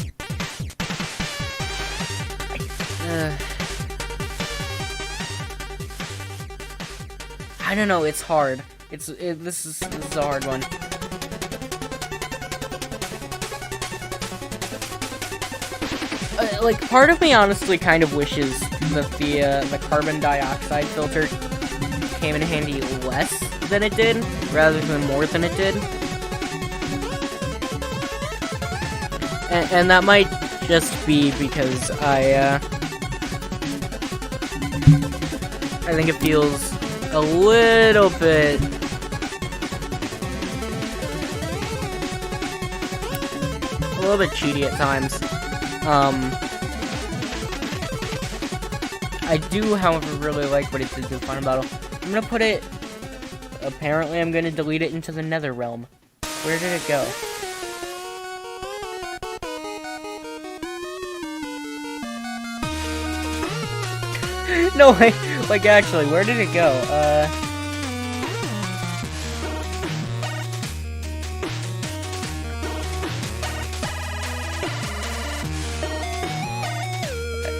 I don't know, it's hard. This is a hard one. Like, part of me honestly kind of wishes that the carbon dioxide filter came in handy less than it did, rather than more than it did. And that might just be because I think it feels a little bit cheaty at times. I do, however, really like what it did to the final battle. I'm gonna put it. Apparently, I'm gonna delete it into the Nether Realm. Where did it go? No, like actually, where did it go?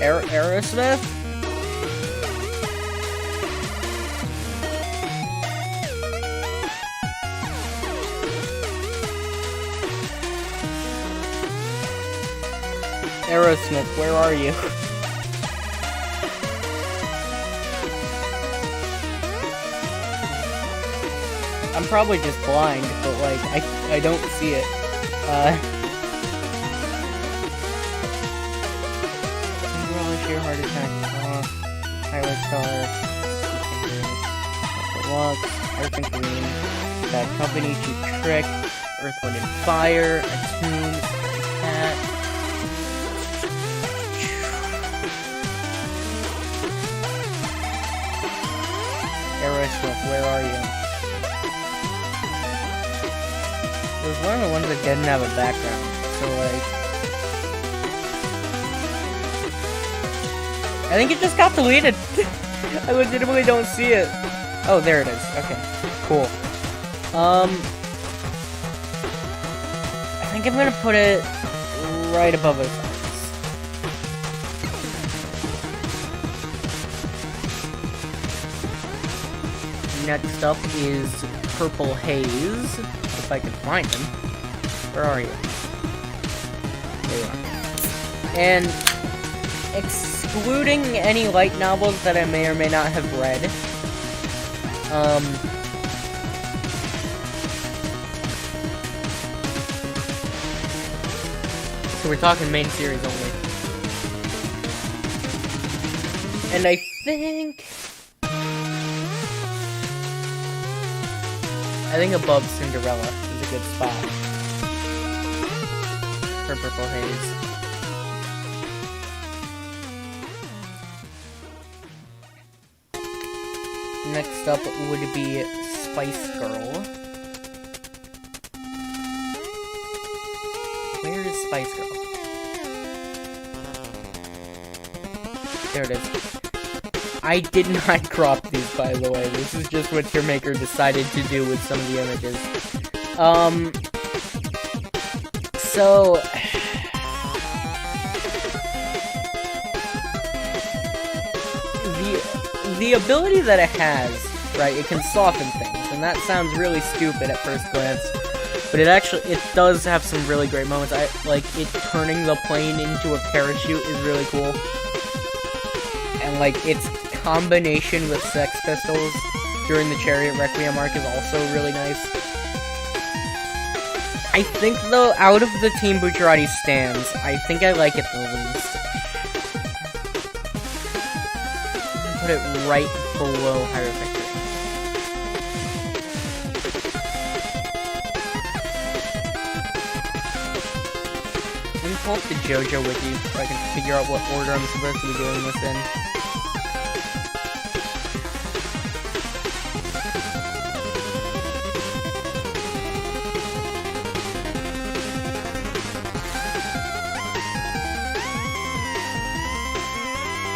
Aerosmith? Aerosmith, where are you? I'm probably just blind, but like, I don't see it. Relish your heart attack. Highlight star. Deluxe. Earth and Green. Bad Company. Cheap Trick. Earth, Wind, and Fire. Attune. Cat. Aerosmith, where are you? It was one of the ones that didn't have a background, so like... I think it just got deleted! I legitimately don't see it! Oh, there it is. Okay, cool. I think I'm gonna put it right above his eyes. Next up is Purple Haze. If I can find him. Where are you? There you are. And excluding any light novels that I may or may not have read, so we're talking main series only. And I think above Cinderella is a good spot for Purple Haze. Next up would be Spice Girl. Where is Spice Girl? There it is. I did not crop these, by the way. This is just what your maker decided to do with some of the images. So... The ability that it has, right, it can soften things, and that sounds really stupid at first glance, but it does have some really great moments. Like, it turning the plane into a parachute is really cool. And, like, its combination with Sex Pistols during the Chariot Requiem arc is also really nice. I think, though, out of the Team Bucciarati stands, I think I like it the least. Put it right below Higher Victory. Let me pull up the JoJo wiki so I can figure out what order I'm supposed to be doing this in.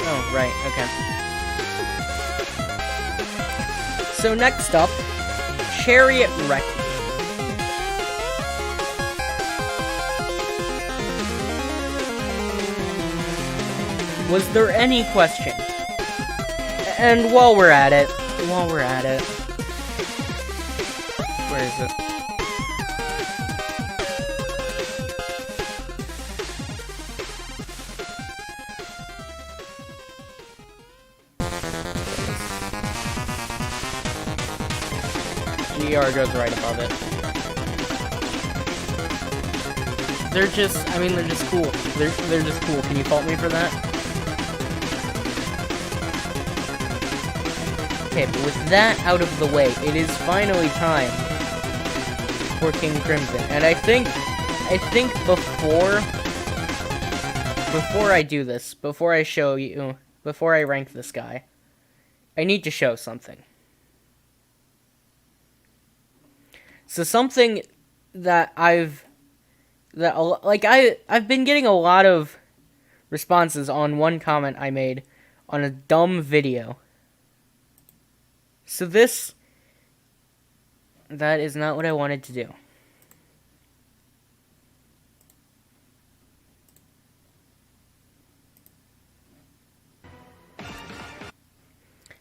Oh, right, okay. So next up, Chariot Requiem. Was there any question? And while we're at it, where is it? GR goes right above it. They're just cool. They're just cool. Can you fault me for that? Okay, but with that out of the way, it is finally time for King Crimson. And I think before I do this, before I show you, before I rank this guy, I need to show something. So something that I've been getting a lot of responses on one comment I made on a dumb video. So that is not what I wanted to do.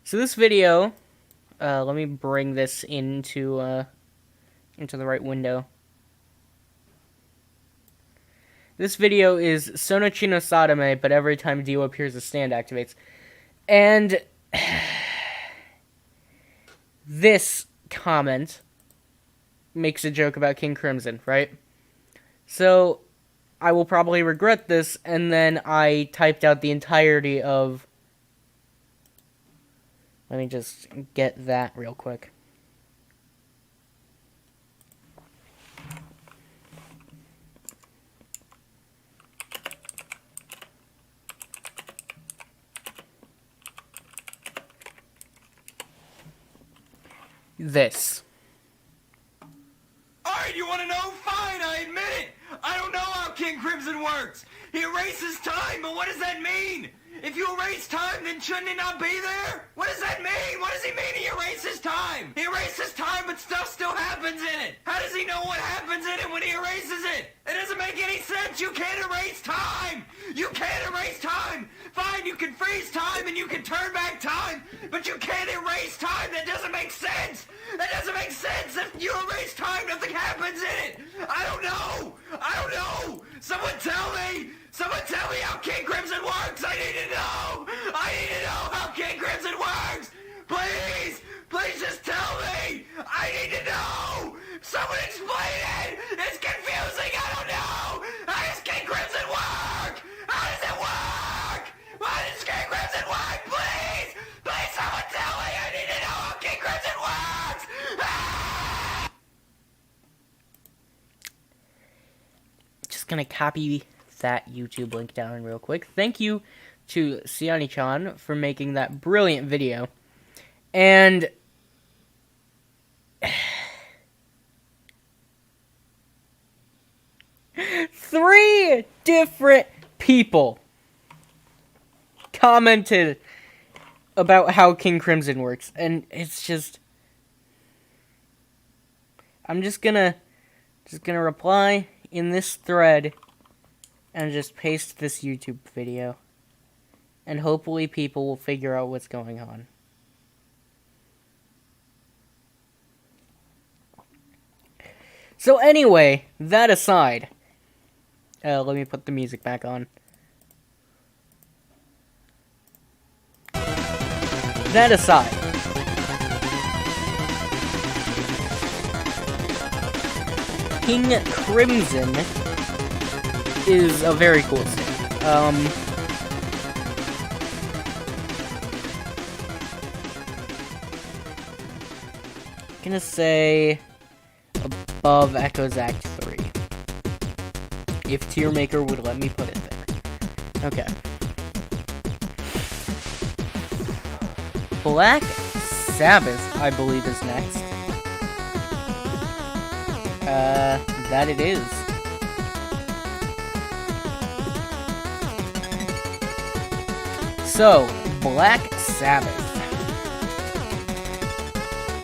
So this video, let me bring this into the right window. This video is Sonochi no Sadame, but every time Dio appears, a stand activates. And this comment makes a joke about King Crimson, right? So I will probably regret this, and then I typed out the entirety of... Let me just get that real quick. This. Alright, you wanna know? Fine, I admit it! I don't know how King Crimson works! He erases time, but what does that mean? If you erase time, then shouldn't it not be there? What does that mean? What does he mean he erases time? He erases time, but stuff still happens in it! How does he know what happens in it when he erases it? It doesn't make any sense! You can't erase time! You can't erase time! Fine, you can freeze time and you can turn back time, but you can't erase time! That doesn't make sense! That doesn't make sense! If you erase time, nothing happens in it! I don't know! I don't know! Someone tell me! Someone tell me how King Crimson works! I need to know! I need to know how King Crimson works! Please! Please just tell me! I need to know! Someone explain it! It's confusing! I don't know! How does King Crimson work? How does it work? How does King Crimson work? Please! Please someone tell me! I need to know how King Crimson works! Ah! Just gonna copy that YouTube link down real quick. Thank you to Siani-chan for making that brilliant video. And three different people commented about how King Crimson works, and it's just... I'm just gonna reply in this thread and just paste this YouTube video, and hopefully people will figure out what's going on. So anyway, that aside, let me put the music back on. That aside, King Crimson is a very cool stand. Gonna say above Echoes Act 3. If Tier Maker would let me put it there. Okay. Black Sabbath, I believe, is next. That it is. So, Black Sabbath.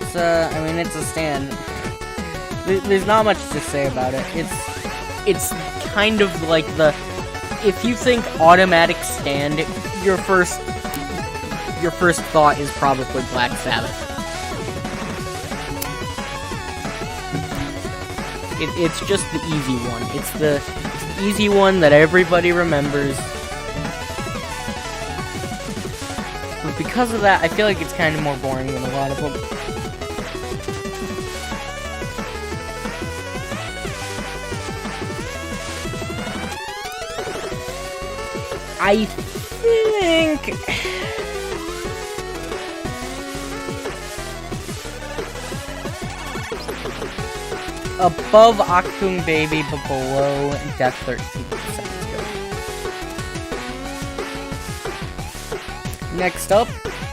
It's, I mean, it's a stand. There's not much to say about it. It's kind of like the... If you think automatic stand, your first thought is probably Black Sabbath. It's just the easy one. It's the easy one that everybody remembers. But because of that, I feel like it's kind of more boring than a lot of them. I think... above Akung Baby, but below Death 13. Sounds good. Next up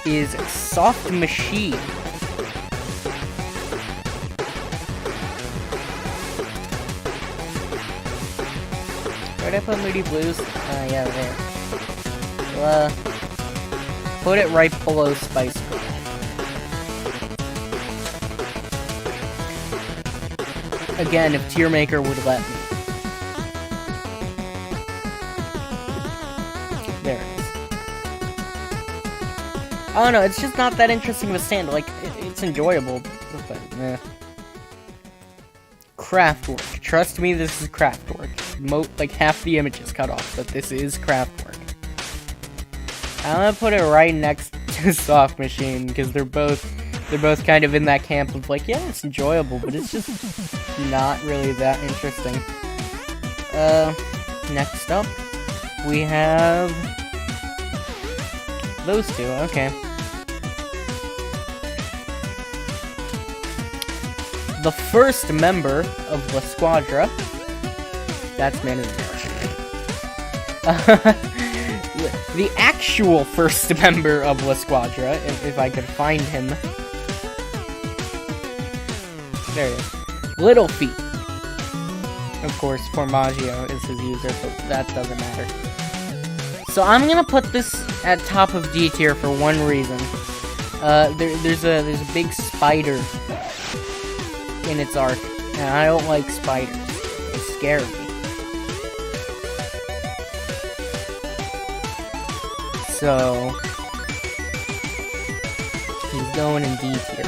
is Soft Machine. Where'd I put Moody Blues? Yeah, there. Well, put it right below Spice Girl. Again, if Tier Maker would let me. There it is. I don't know, it's just not that interesting of a stand. Like, it's enjoyable, but eh. Craftwork. Trust me, this is Craftwork. like half the image is cut off, but this is craft work. I'm gonna put it right next to Soft Machine because they're both kind of in that camp of like, yeah, it's enjoyable, but it's just not really that interesting. Next up, we have those two. Okay. The first member of La Squadra, that's Man in the Mirror. The actual first member of La Squadra, if I could find him. There he is. Little Feet. Of course, Formaggio is his user, but that doesn't matter. So I'm gonna put this at top of D tier for one reason. There's a big spider in its arc, and I don't like spiders. They scare me. So he's going in D tier.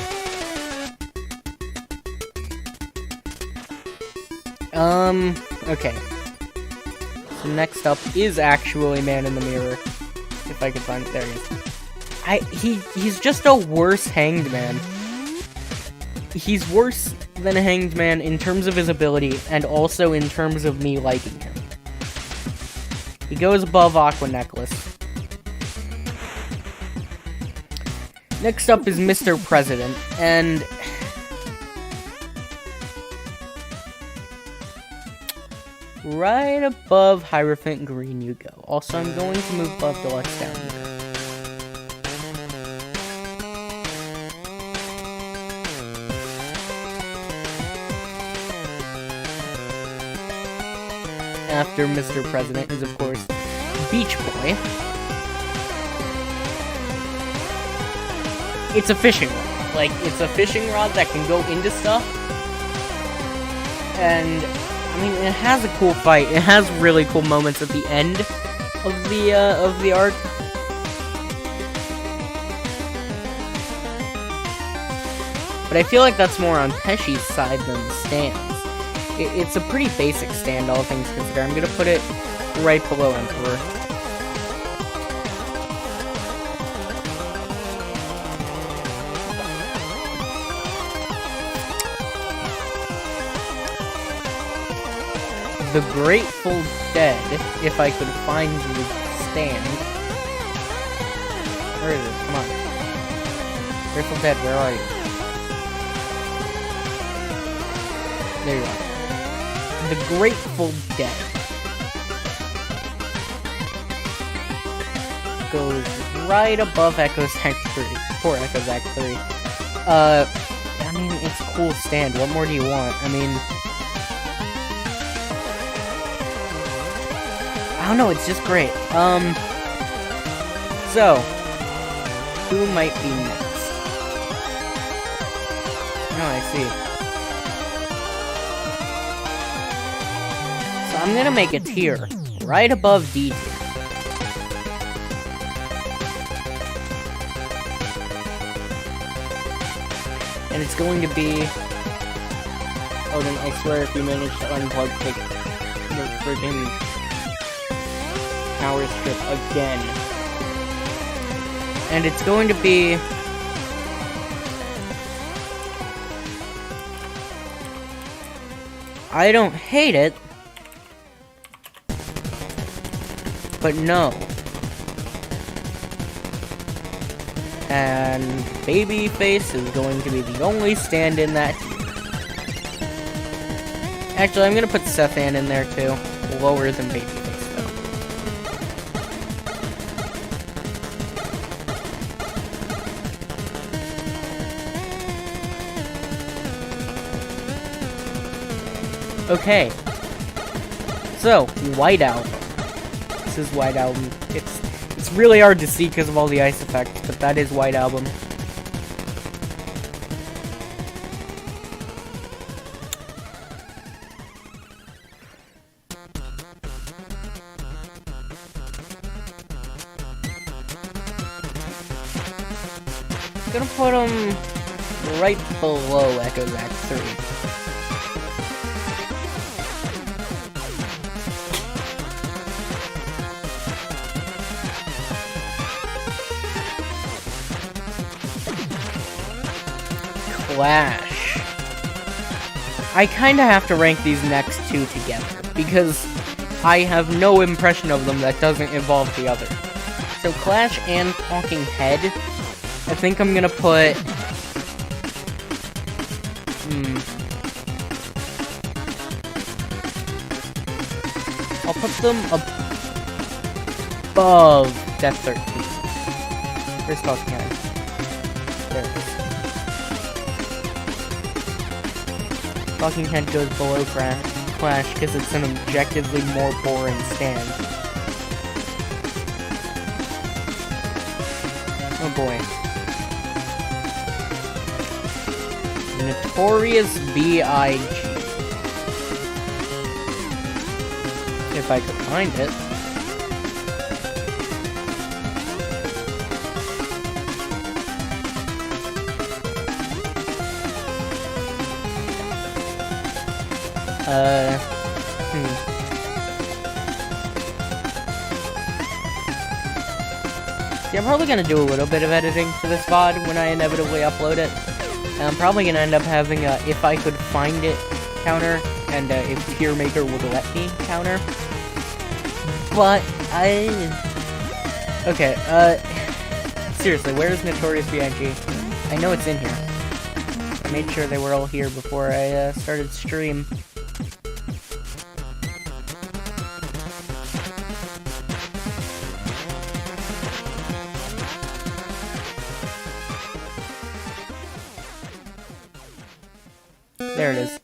Okay. So next up is actually Man in the Mirror. If I could find it. There he is. He's just a worse Hanged Man. He's worse than a Hanged Man in terms of his ability, and also in terms of me liking him. He goes above Aqua Necklace. Next up is Mr. President, and right above Hierophant Green you go. Also, I'm going to move Buff Deluxe down here. After Mr. President is, of course, Beach Boy. It's a fishing rod. Like, it's a fishing rod that can go into stuff. And, I mean, it has a cool fight. It has really cool moments at the end of the arc. But I feel like that's more on Pesci's side than the stands. It's a pretty basic stand, all things considered. I'm gonna put it right below Emperor. The Grateful Dead, if I could find the stand. Where is it? Come on. Grateful Dead, where are you? There you are. The Grateful Dead goes right above Echo's Act 3. Poor Echo's Act 3. I mean, it's a cool stand. What more do you want? I mean, I don't know, it's just great. So, who might be next? Oh, I see. So I'm gonna make a tier right above D tier. And it's going to be... Oh, then I swear if you manage to unplug the friggin' power strip again. And it's going to be... I don't hate it, but no. And Babyface is going to be the only stand in that team. Actually, I'm gonna put Sethan in there too. Lower than Babyface though. Okay. So, White Album. This is White Album. It's really hard to see because of all the ice effects, but that is White Album. I'm gonna put him right below Echo's Act 3. Clash. I kind of have to rank these next two together, because I have no impression of them that doesn't involve the other. So Clash and Talking Head, I think I'm gonna put... I'll put them above Death 13. Where's Talking Head? There it is. Talking Head goes below Clash because it's an objectively more boring stand. Oh boy. Notorious B.I.G. If I could find it. See, I'm probably gonna do a little bit of editing for this VOD when I inevitably upload it. And I'm probably gonna end up having a if I could find it counter, and if Tier Maker would let me counter. But, okay, seriously, where's Notorious B.I.G.? I know it's in here. I made sure they were all here before I, started stream. There it is.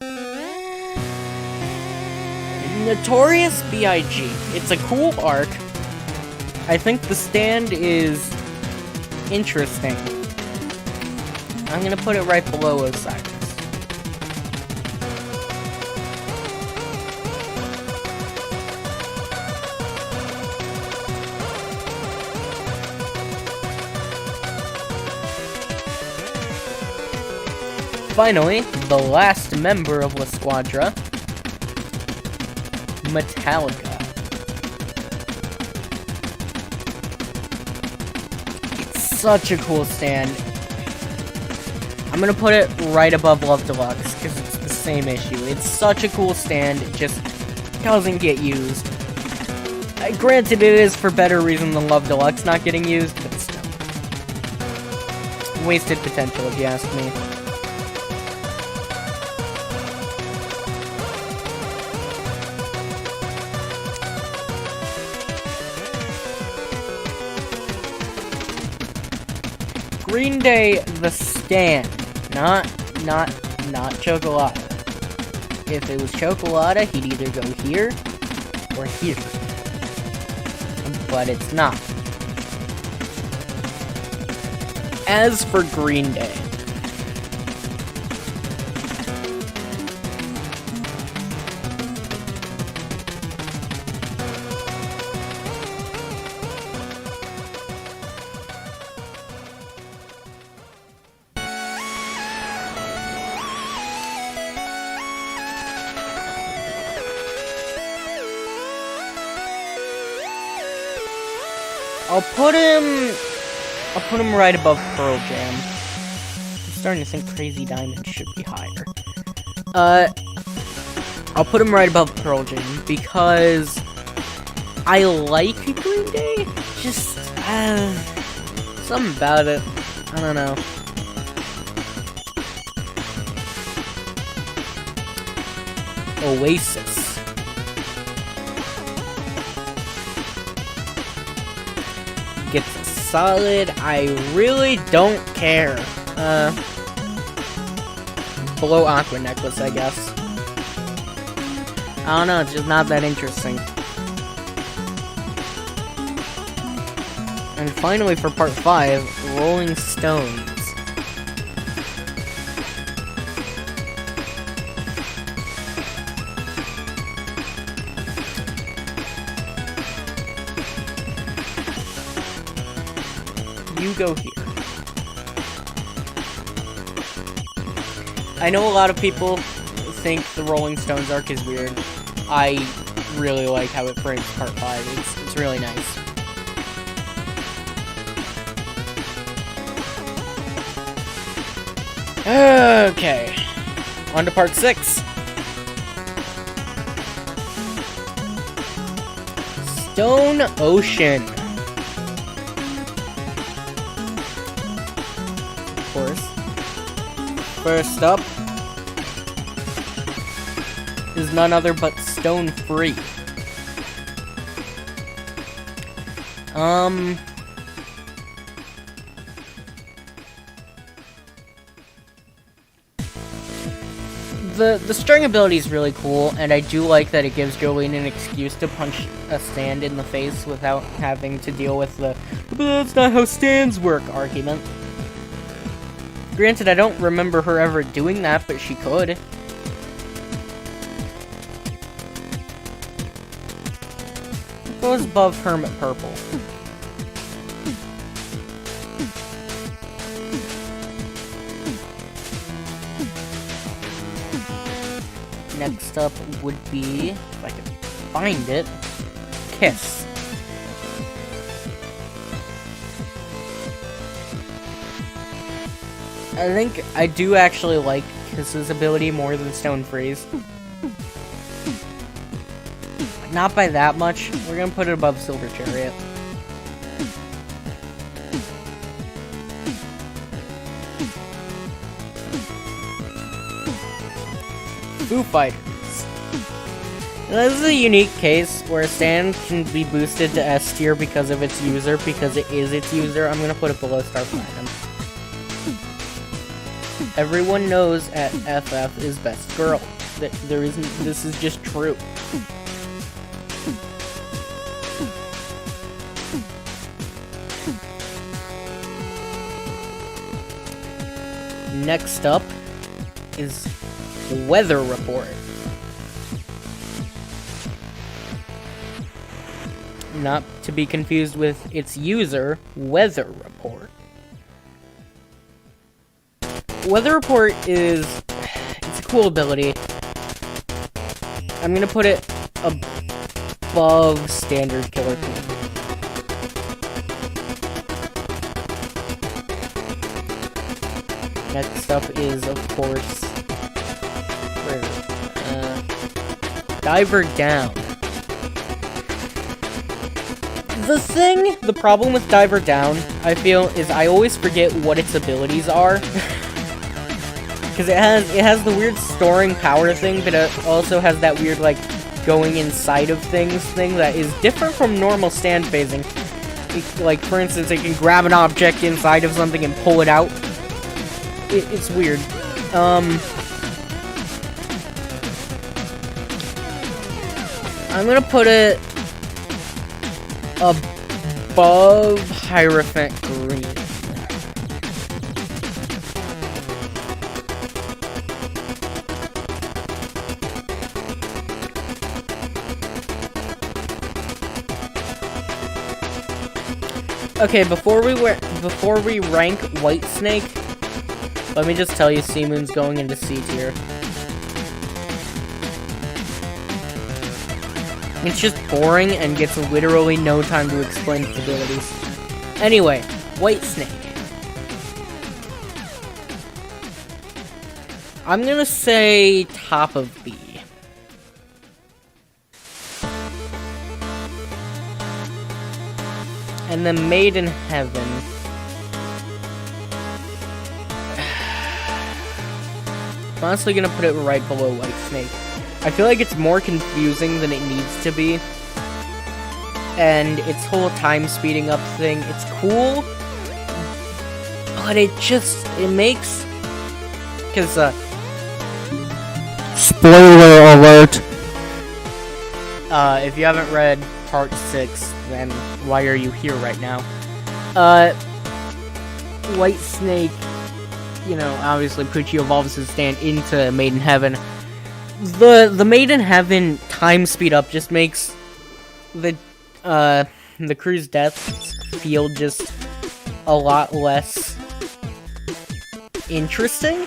Notorious B.I.G. It's a cool arc. I think the stand is interesting. I'm gonna put it right below Osiris. Finally, the last member of La Squadra, Metallica. It's such a cool stand. I'm gonna put it right above Love Deluxe, because it's the same issue. It's such a cool stand, it just doesn't get used. Granted, it is for better reason than Love Deluxe not getting used, but still. Wasted potential, if you ask me. Green Day, the stand, not Chocolata. If it was Chocolata, he'd either go here or here. But it's not. As for Green Day, I'll put him right above Pearl Jam. I'm starting to think Crazy Diamond should be higher. I'll put him right above Pearl Jam because I like Green Day. Just something about it. I don't know. Oasis. Gets a solid, I really don't care. Below Aqua Necklace, I guess. I don't know, it's just not that interesting. And finally for part 5, Rolling Stones. You go here. I know a lot of people think the Rolling Stones arc is weird. I really like how it frames part 5. It's really nice. Okay. On to part 6. Stone Ocean. Of course. First up is none other but Stone Free. The string ability is really cool, and I do like that it gives Jolene an excuse to punch a stand in the face without having to deal with the "but that's not how stands work" argument. Granted, I don't remember her ever doing that, but she could. What goes above Hermit Purple? Next up would be, if I can find it, Kiss. I think I do actually like Kiss's ability more than Stone Freeze. Not by that much. We're gonna put it above Silver Chariot. Foo Fighters. Now, this is a unique case where a stand can be boosted to S tier because of its user, because it is its user. I'm gonna put it below Star Platinum. Everyone knows at FF is best girl. That there isn't. This is just true. Next up is Weather Report. Not to be confused with its user, Weather Report. Weather Report is... it's a cool ability. I'm gonna put it above Standard Killer Queen. Next up is, of course... Diver Down. The problem with Diver Down, I feel, is I always forget what its abilities are. Because it has the weird storing power thing, but it also has that weird, like, going inside of things thing that is different from normal stand phasing. Like, for instance, it can grab an object inside of something and pull it out. It's weird. I'm gonna put it above Hierophant Green. Okay, before we rank Whitesnake, let me just tell you, Seamoon's going into C tier. It's just boring and gets literally no time to explain its abilities. Anyway, Whitesnake. I'm gonna say top of B. And then Made in Heaven. I'm honestly gonna put it right below Whitesnake. I feel like it's more confusing than it needs to be. And its whole time speeding up thing, it's cool. But it makes... Because, spoiler alert! If you haven't read Part 6, then why are you here right now? Whitesnake, you know, obviously Pucci evolves his stand into Made in Heaven. The Made in Heaven time speed up just makes the crew's deaths feel just a lot less interesting.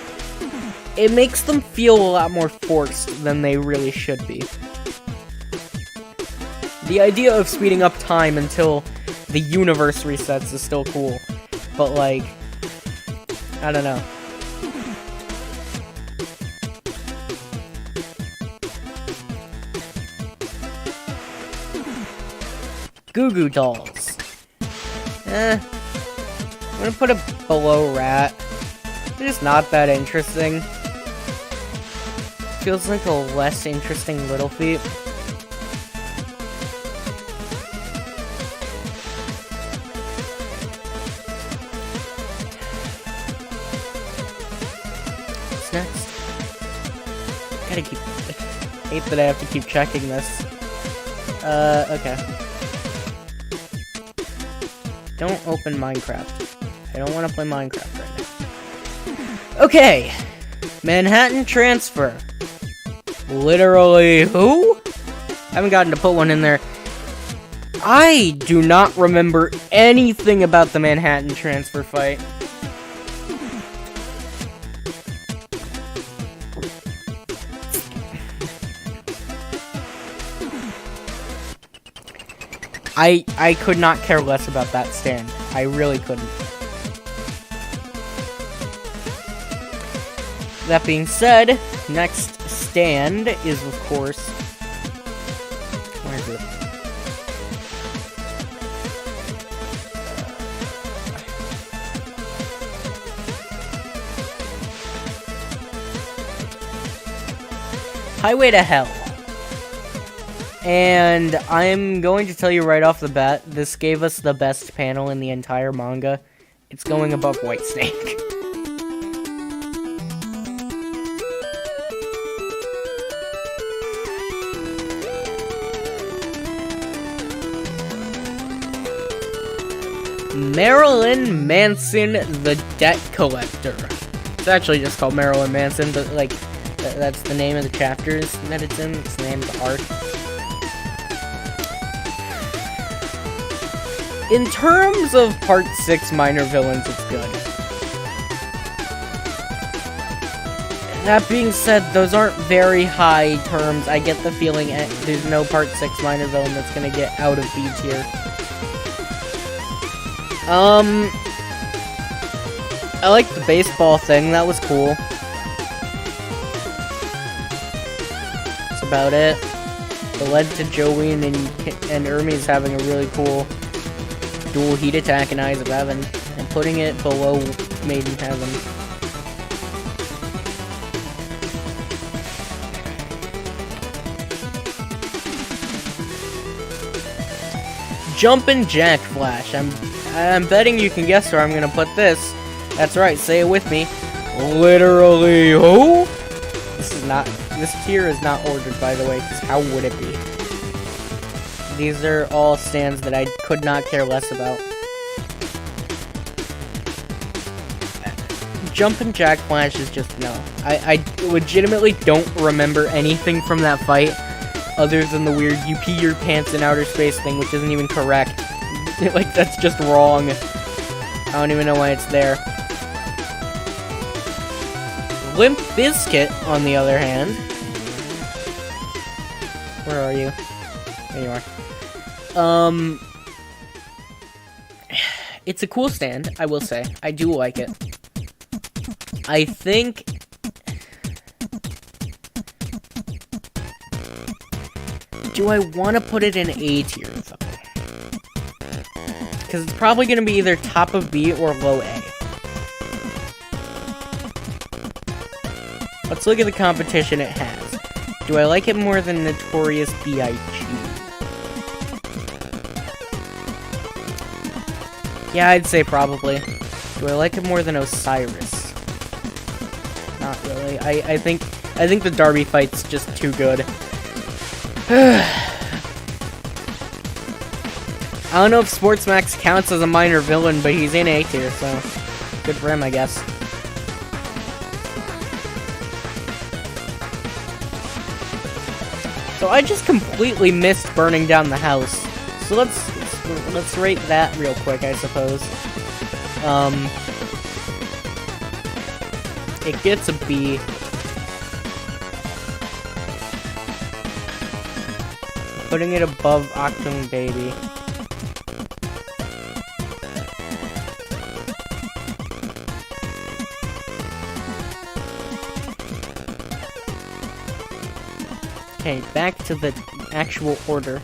It makes them feel a lot more forced than they really should be. The idea of speeding up time until the universe resets is still cool, but like, I don't know. Goo Goo Dolls. I'm gonna put it below Rat. It's just not that interesting. Feels like a less interesting Little Feat. What's next? Gotta keep... I hate that I have to keep checking this. Okay. Don't open Minecraft. I don't want to play Minecraft right now. Okay! Manhattan Transfer. Literally who? I haven't gotten to put one in there. I do not remember anything about the Manhattan Transfer fight. I could not care less about that stand. I really couldn't. That being said, next stand is, of course... Where is it? Highway to Hell. And I'm going to tell you right off the bat, this gave us the best panel in the entire manga. It's going above Whitesnake. Marilyn Manson, the Debt Collector. It's actually just called Marilyn Manson, but like, that's the name of the chapters that it's in. It's the name of the arc. In terms of Part 6 minor villains, it's good. That being said, those aren't very high terms. I get the feeling there's no Part 6 minor villain that's gonna get out of B tier. I like the baseball thing. That was cool. That's about it. It led to Jolene and Hermes having a really cool dual heat attack in Eyes of Heaven, and putting it below Maiden Heaven. Jumpin' Jack Flash. I'm betting you can guess where I'm gonna put this. That's right, say it with me. Literally who? This tier is not ordered, by the way, because how would it be? These are all stands that I could not care less about. Jumpin' Jack Flash is just no. I legitimately don't remember anything from that fight other than the weird you pee your pants in outer space thing, which isn't even correct. Like, that's just wrong. I don't even know why it's there. Limp Bizkit, on the other hand. Where are you? There you are. It's a cool stand, I will say. I do like it. I think... Do I want to put it in A tier, though? Because it's probably going to be either top of B or low A. Let's look at the competition it has. Do I like it more than Notorious B.I.G.? Yeah, I'd say probably. Do I like it more than Osiris? Not really. I think the Darby fight's just too good. I don't know if Sportsmax counts as a minor villain, but he's in A tier, so good for him, I guess. So I just completely missed burning down the house. So let's rate that real quick, I suppose. It gets a B. Putting it above Octoon Baby. Okay, back to the actual order.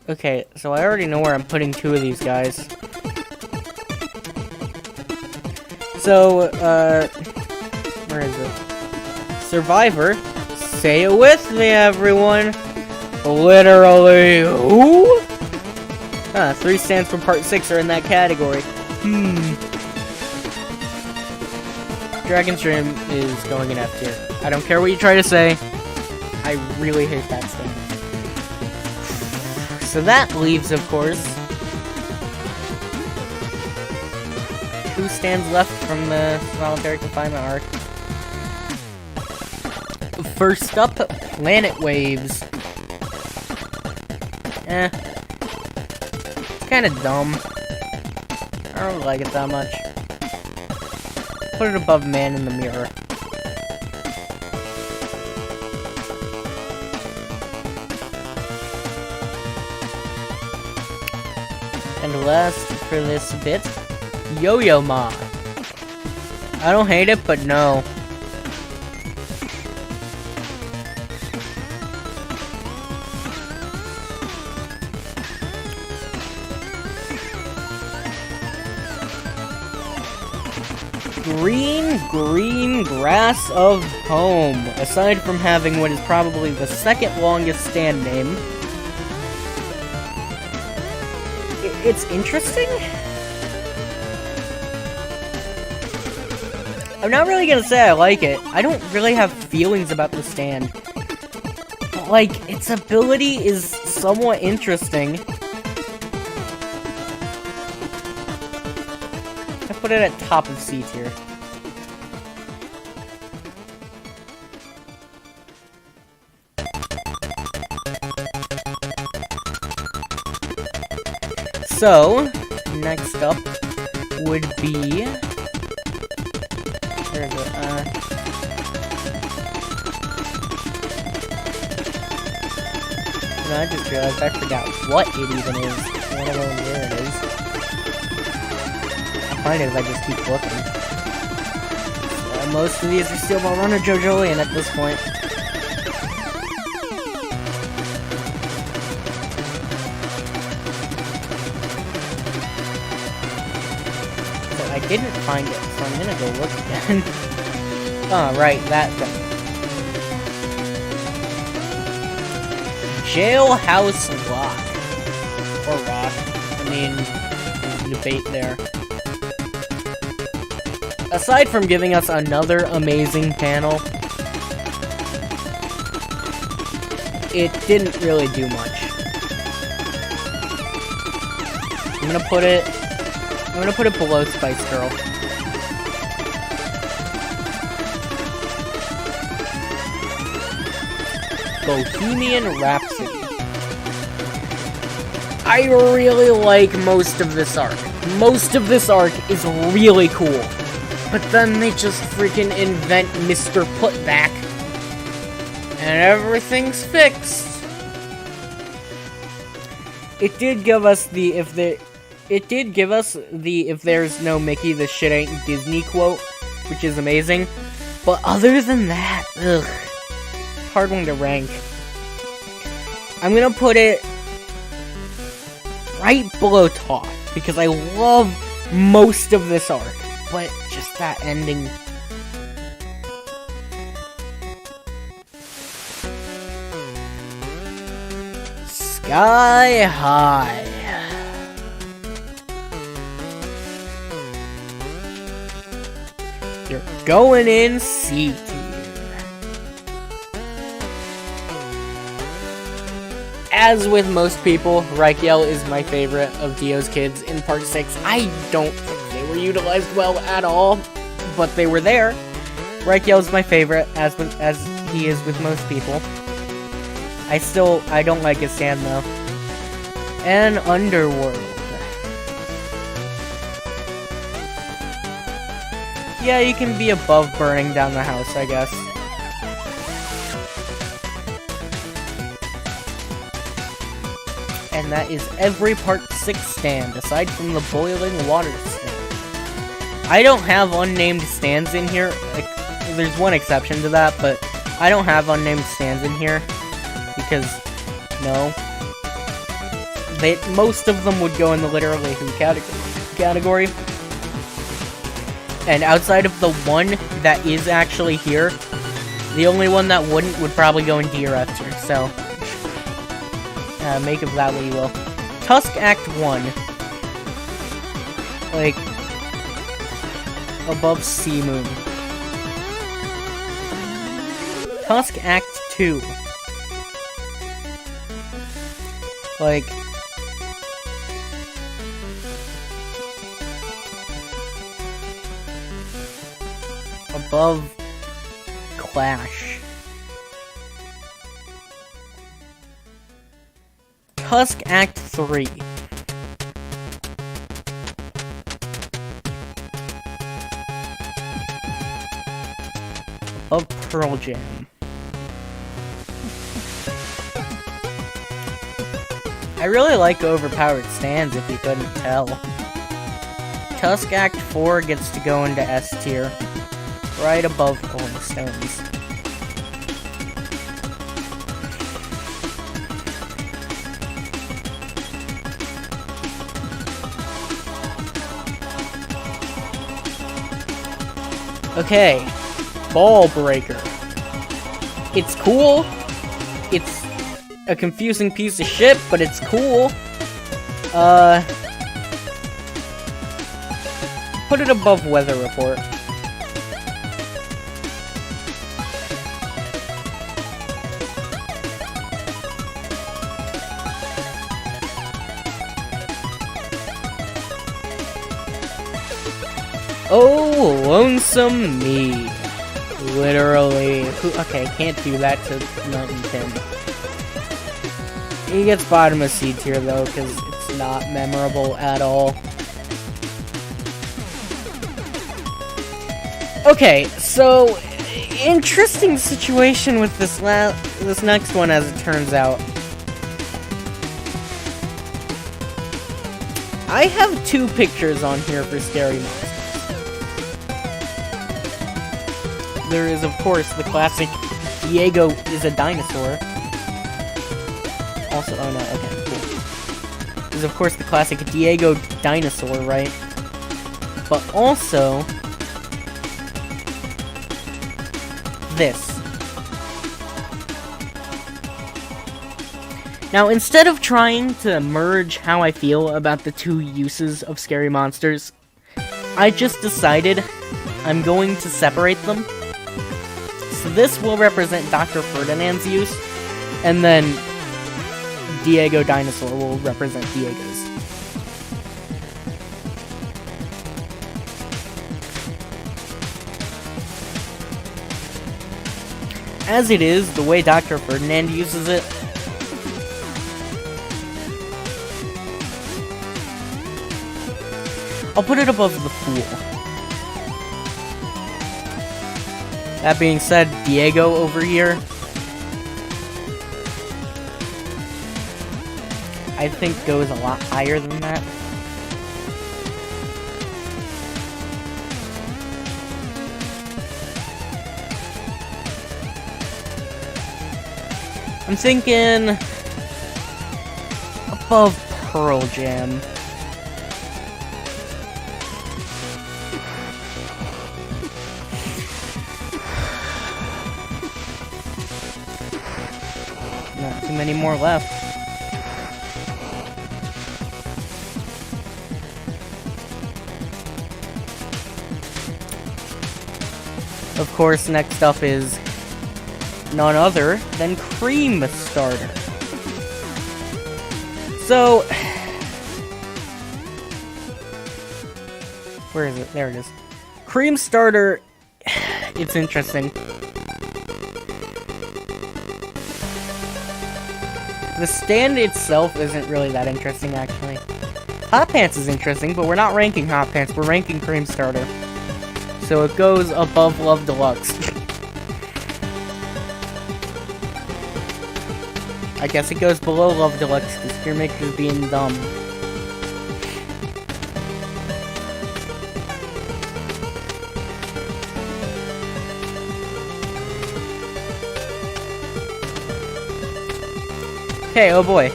Okay, so I already know where I'm putting two of these guys. So, where is it? Survivor. Say it with me, everyone. Literally, who? 3 stands from part 6 are in that category. Dragon's Dream is going in F tier. I don't care what you try to say. I really hate that stand. So that leaves, of course, 2 stands left from the Solitary Confinement arc. First up, Planet Waves. It's kind of dumb. I don't like it that much. Put it above Man in the Mirror. And last for this bit, Yo-Yo Ma. I don't hate it, but no. Green Grass of Home. Aside from having what is probably the second longest stand name, it's interesting. I'm not really gonna say I like it. I don't really have feelings about the stand. But, like, its ability is somewhat interesting. I put it at top of C tier. So, next up would be... Where is it? No, I just realized I forgot what it even is. I don't know where it is. I'll find it if I just keep looking. Most of these are still well run of JoJo at this point. I didn't find it, so I'm gonna go look again. Oh, right, that thing. Jailhouse Lock. Or Rock. I mean, there's a debate there. Aside from giving us another amazing panel, it didn't really do much. I'm gonna put it below Spice Girl. Bohemian Rhapsody. I really like most of this arc. Most of this arc is really cool. But then they just freaking invent Mr. Putback. And everything's fixed. It did give us the if there's no Mickey, this shit ain't Disney quote, which is amazing. But other than that, ugh, hard one to rank. I'm gonna put it right below top, because I love most of this arc, but just that ending. Sky High. You're going in C tier. As with most people, Reikiel is my favorite of Dio's kids in Part 6. I don't think they were utilized well at all, but they were there. Reikiel is my favorite, as he is with most people. I don't like his stand though. And Underworld. Yeah, you can be above burning down the house, I guess. And that is every Part 6 stand, aside from the boiling water stand. I don't have unnamed stands in here. Like, there's one exception to that, but I don't have unnamed stands in here. Because, no. most of them would go in the literally who category. And outside of the one that is actually here, the only one that wouldn't would probably go in D or F tier. So, make of that what you will. Tusk Act 1. Like, above Sea Moon. Tusk Act 2. Like, above Clash. Tusk Act 3. Above Pearl Jam. I really like overpowered stands, if you couldn't tell. Tusk Act 4 gets to go into S tier, right above Rolling Stones. Okay, Ball Breaker. It's cool. It's a confusing piece of shit, but it's cool. Put it above Weather Report. Oh, lonesome me. Literally. Okay, can't do that to Mountain Tim. He gets bottom of C tier though, because it's not memorable at all. Okay, so interesting situation with this next one, as it turns out. I have two pictures on here for Scary Monsters. There is, of course, the classic Diego is a dinosaur. Also, oh no, okay, cool. There's, of course, the classic Diego dinosaur, right? But also this. Now, instead of trying to merge how I feel about the two uses of Scary Monsters, I just decided I'm going to separate them. So this will represent Dr. Ferdinand's use, and then Diego Dinosaur will represent Diego's. As it is, the way Dr. Ferdinand uses it, I'll put it above the Fool. That being said, Diego over here, I think goes a lot higher than that. I'm thinking above Pearl Jam. Not too many more left. Of course, next up is none other than Cream Starter. So, where is it? There it is. Cream Starter, it's interesting. The stand itself isn't really that interesting, actually. Hot Pants is interesting, but we're not ranking Hot Pants, we're ranking Cream Starter. So it goes above Love Deluxe. I guess it goes below Love Deluxe because Spearmaker's being dumb. Okay, oh boy.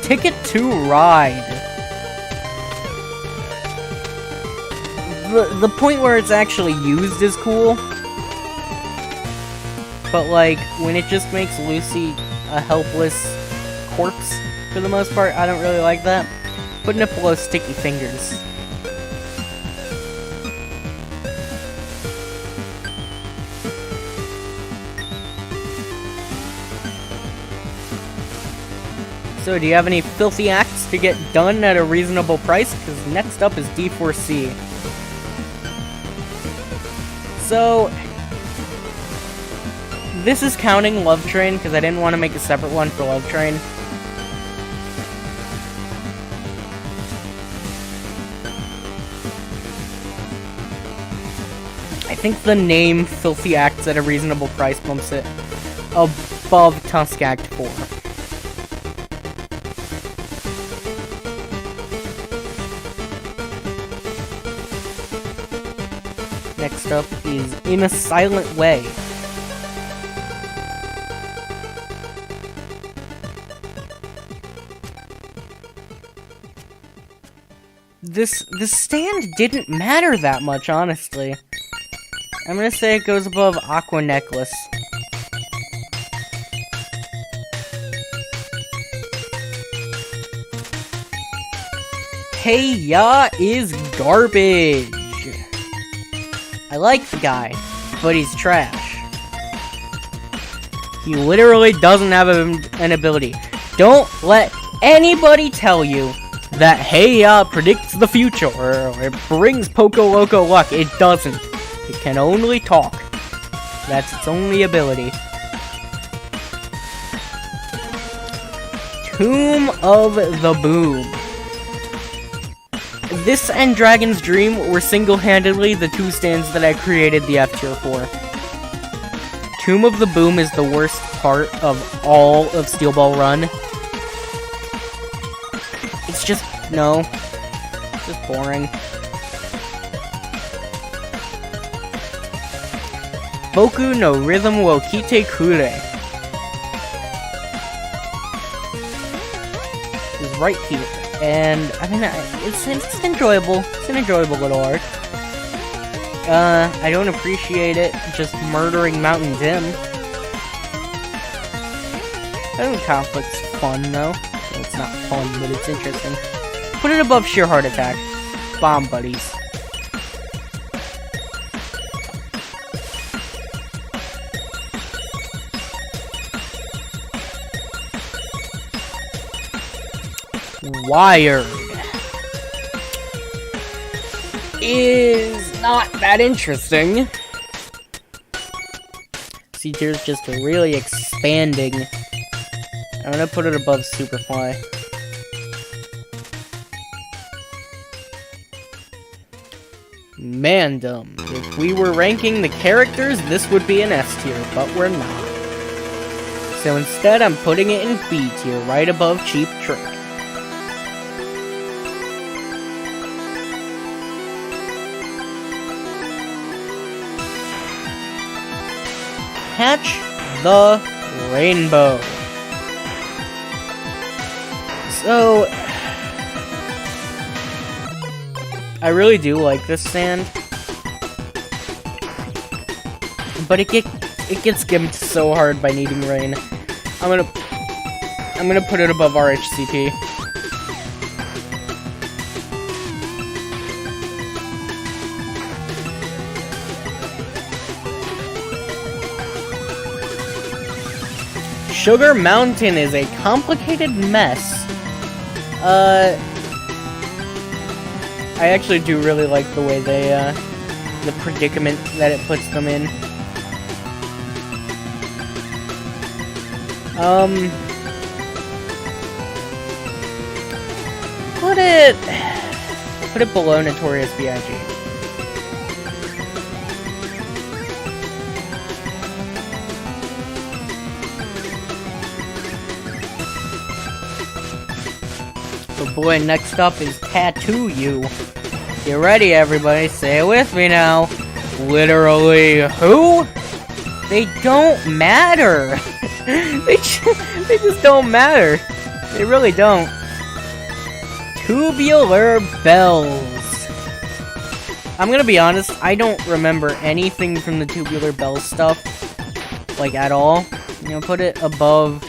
Ticket to Ride. The point where it's actually used is cool. But, like, when it just makes Lucy a helpless corpse, for the most part, I don't really like that. Putting it below Sticky Fingers. So, do you have any filthy acts to get done at a reasonable price? Because next up is D4C. So, this is counting Love Train, because I didn't want to make a separate one for Love Train. I think the name Filthy Acts at a reasonable price bumps it above Tusk Act 4. Next up is In a Silent Way. This stand didn't matter that much, honestly. I'm gonna say it goes above Aqua Necklace. Hey Ya is garbage. I like the guy, but he's trash. He literally doesn't have an ability. Don't let anybody tell you that Hey Ya predicts the future or it brings Poco Loco luck. It doesn't. It can only talk. That's its only ability. Tomb of the Boom. This and Dragon's Dream were single-handedly the two stands that I created the F tier for. Tomb of the Boom is the worst part of all of Steel Ball Run. It's just, no. It's just boring. Boku no Rhythm wo Kite Kure is right here. And, I mean, it's enjoyable. It's an enjoyable little arc. I don't appreciate it just murdering Mountain Dim. Own Conflict's fun, though. Well, it's not fun, but it's interesting. Put it above Sheer Heart Attack. Bomb Buddies. Wired is not that interesting. C tier's just really expanding. I'm gonna put it above Superfly. Mandem. If we were ranking the characters, this would be an S tier, but we're not. So instead, I'm putting it in B tier, right above Cheap Trick. Catch the Rainbow. So, I really do like this stand, but it gets gimped so hard by needing rain. I'm gonna put it above RHCP. Sugar Mountain is a complicated mess. I actually do really like the way they, the predicament that it puts them in. Put it below Notorious B.I.G. So boy, next up is Tattoo You. Get ready, everybody. Say it with me now. Literally, who? They don't matter. They just don't matter. They really don't. Tubular bells. I'm gonna be honest, I don't remember anything from the tubular bell stuff, like, at all. You know, put it above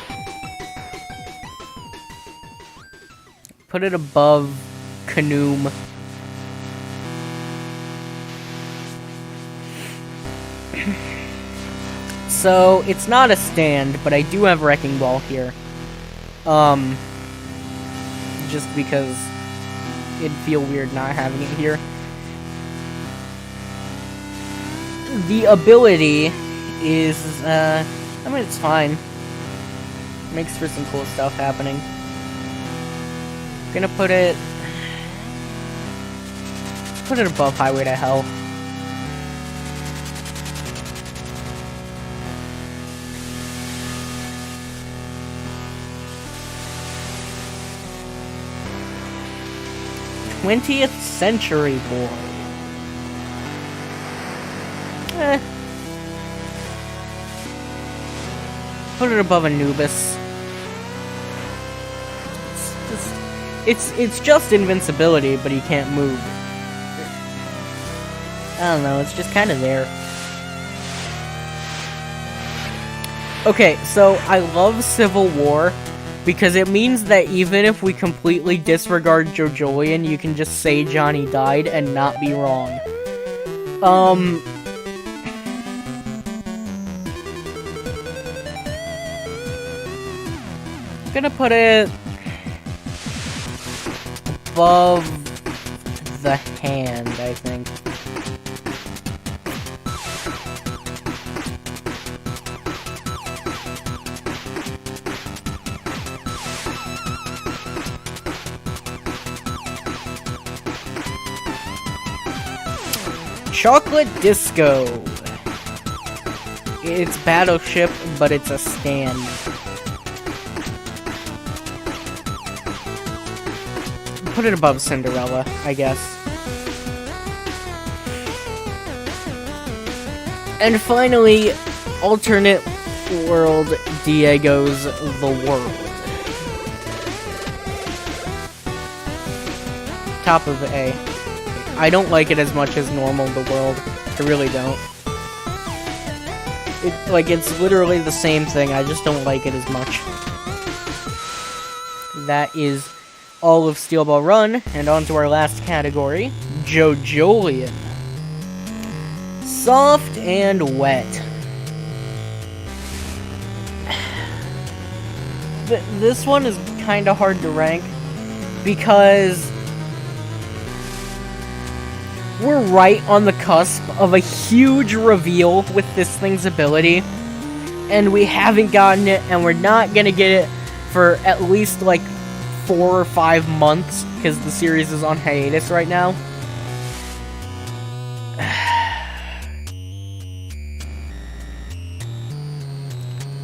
Canoom. So, it's not a stand, but I do have Wrecking Ball here. Just because it'd feel weird not having it here. The ability is, I mean, it's fine. Makes for some cool stuff happening. Gonna put it above Highway to Hell. '20th Century Boy. Put it above Anubis. It's just invincibility, but he can't move. I don't know, it's just kind of there. Okay, so I love Civil War because it means that even if we completely disregard JoJolion, you can just say Johnny died and not be wrong. I'm gonna put it above the hand, I think. Chocolate Disco. It's Battleship, but it's a stand. Put it above Cinderella, I guess. And finally, alternate world Diego's The World. Top of A. I don't like it as much as normal The World. I really don't. It's literally the same thing, I just don't like it as much. That is all of Steel Ball Run, and on to our last category, JoJolion. Soft and wet. This one is kind of hard to rank, because we're right on the cusp of a huge reveal with this thing's ability, and we haven't gotten it, and we're not gonna get it for at least, like, 4 or 5 months, because the series is on hiatus right now.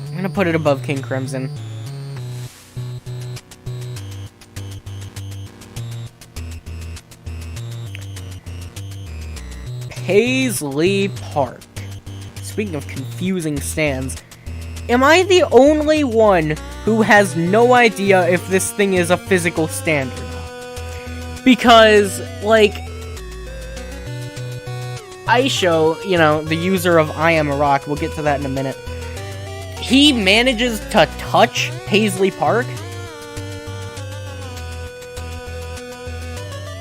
I'm gonna put it above King Crimson. Paisley Park. Speaking of confusing stands, am I the only one who has no idea if this thing is a physical stand or not? Because, like, Aisho, you know, the user of I Am a Rock, we'll get to that in a minute, he manages to touch Paisley Park,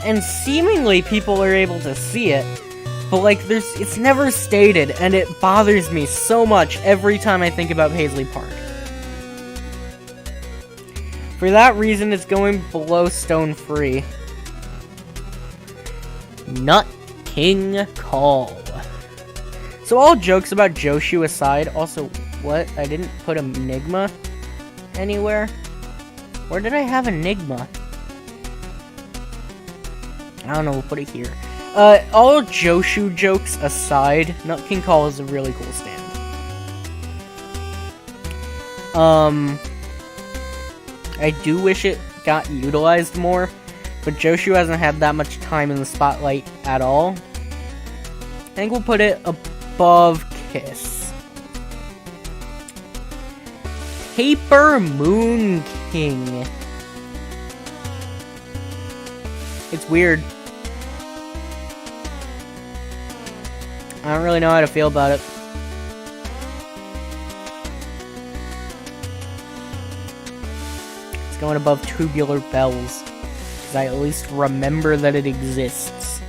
and seemingly people are able to see it, but, like, it's never stated, and it bothers me so much every time I think about Paisley Park. For that reason, it's going below Stone Free. Nut King Call. So all jokes about Joshu aside, also, what? I didn't put Enigma anywhere? Where did I have Enigma? I don't know, we'll put it here. All Joshu jokes aside, Nut King Call is a really cool stand. I do wish it got utilized more, but Joshu hasn't had that much time in the spotlight at all. I think we'll put it above Kiss. Paper Moon King. It's weird. I don't really know how to feel about it. It's going above Tubular Bells. Because I at least remember that it exists.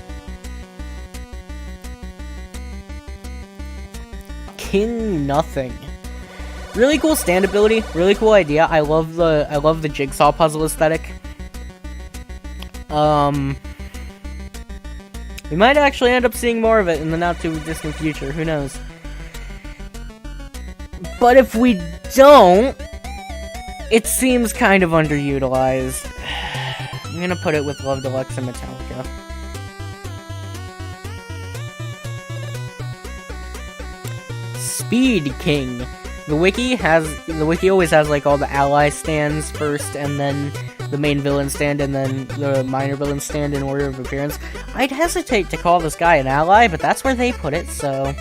King Nothing. Really cool stand ability. Really cool idea. I love the jigsaw puzzle aesthetic. We might actually end up seeing more of it in the not too distant future. Who knows? But if we don't, it seems kind of underutilized. I'm gonna put it with Love Deluxe and Metallica. Speed King. The wiki always has like all the ally stands first, and then the main villain stand, and then the minor villain stand in order of appearance. I'd hesitate to call this guy an ally, but that's where they put it, so...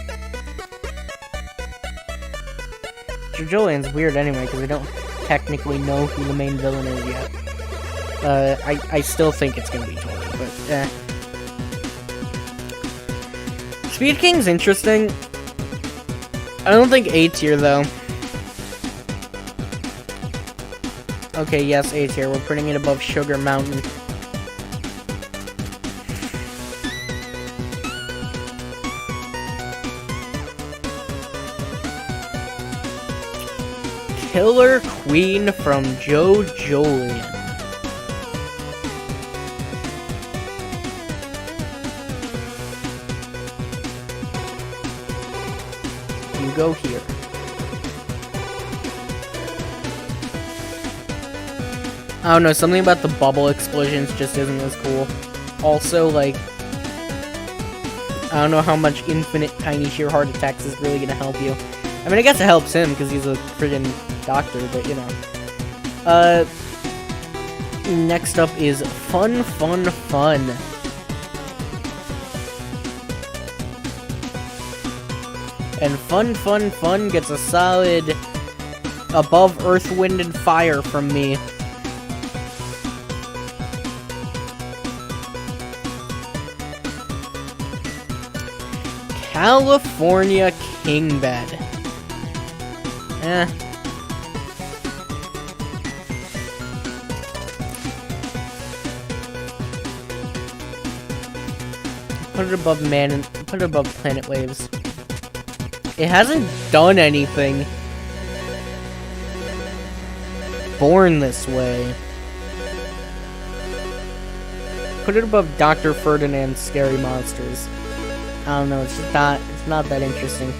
Julian's weird anyway, because I don't technically know who the main villain is yet. I still think it's gonna be Tori, but Speed King's interesting. I don't think A tier though. Okay, yes, A tier. We're putting it above Sugar Mountain. Killer Queen from JoJolian. You go here. I don't know, something about the bubble explosions just isn't as cool. Also, like, I don't know how much infinite tiny sheer heart attacks is really gonna help you. I mean, I guess it helps him, because he's a friggin' doctor, but, you know. Next up is Fun. And Fun gets a solid above Earth, Wind, and Fire from me. California King Bed. Put it above put it above Planet Waves. It hasn't done anything. Born This Way. Put it above Dr. Ferdinand's Scary Monsters. I don't know, it's not that interesting.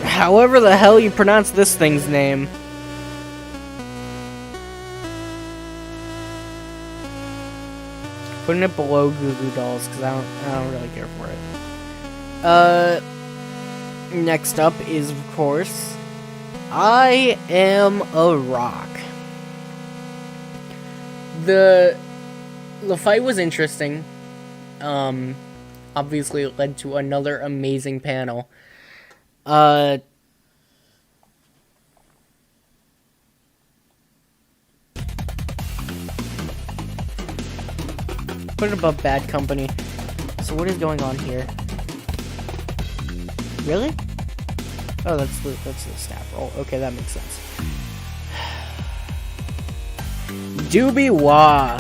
However the hell you pronounce this thing's name. Putting it below Goo Goo Dolls, because I don't really care for it. Next up is, of course, I Am a Rock. The fight was interesting. Obviously it led to another amazing panel. Put it above Bad Company. So what is going on here? Really? Oh, that's the staff roll. Okay, that makes sense. Doobie Wah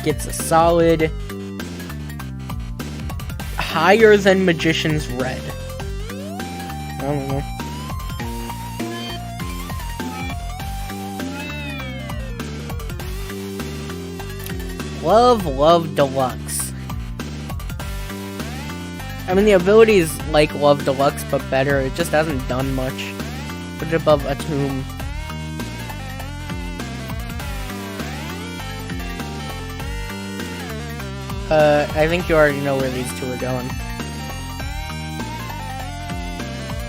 gets a solid higher than Magician's Red. I don't know. Love Deluxe. I mean, the ability is like Love Deluxe, but better. It just hasn't done much. Put it above Atum. I think you already know where these two are going.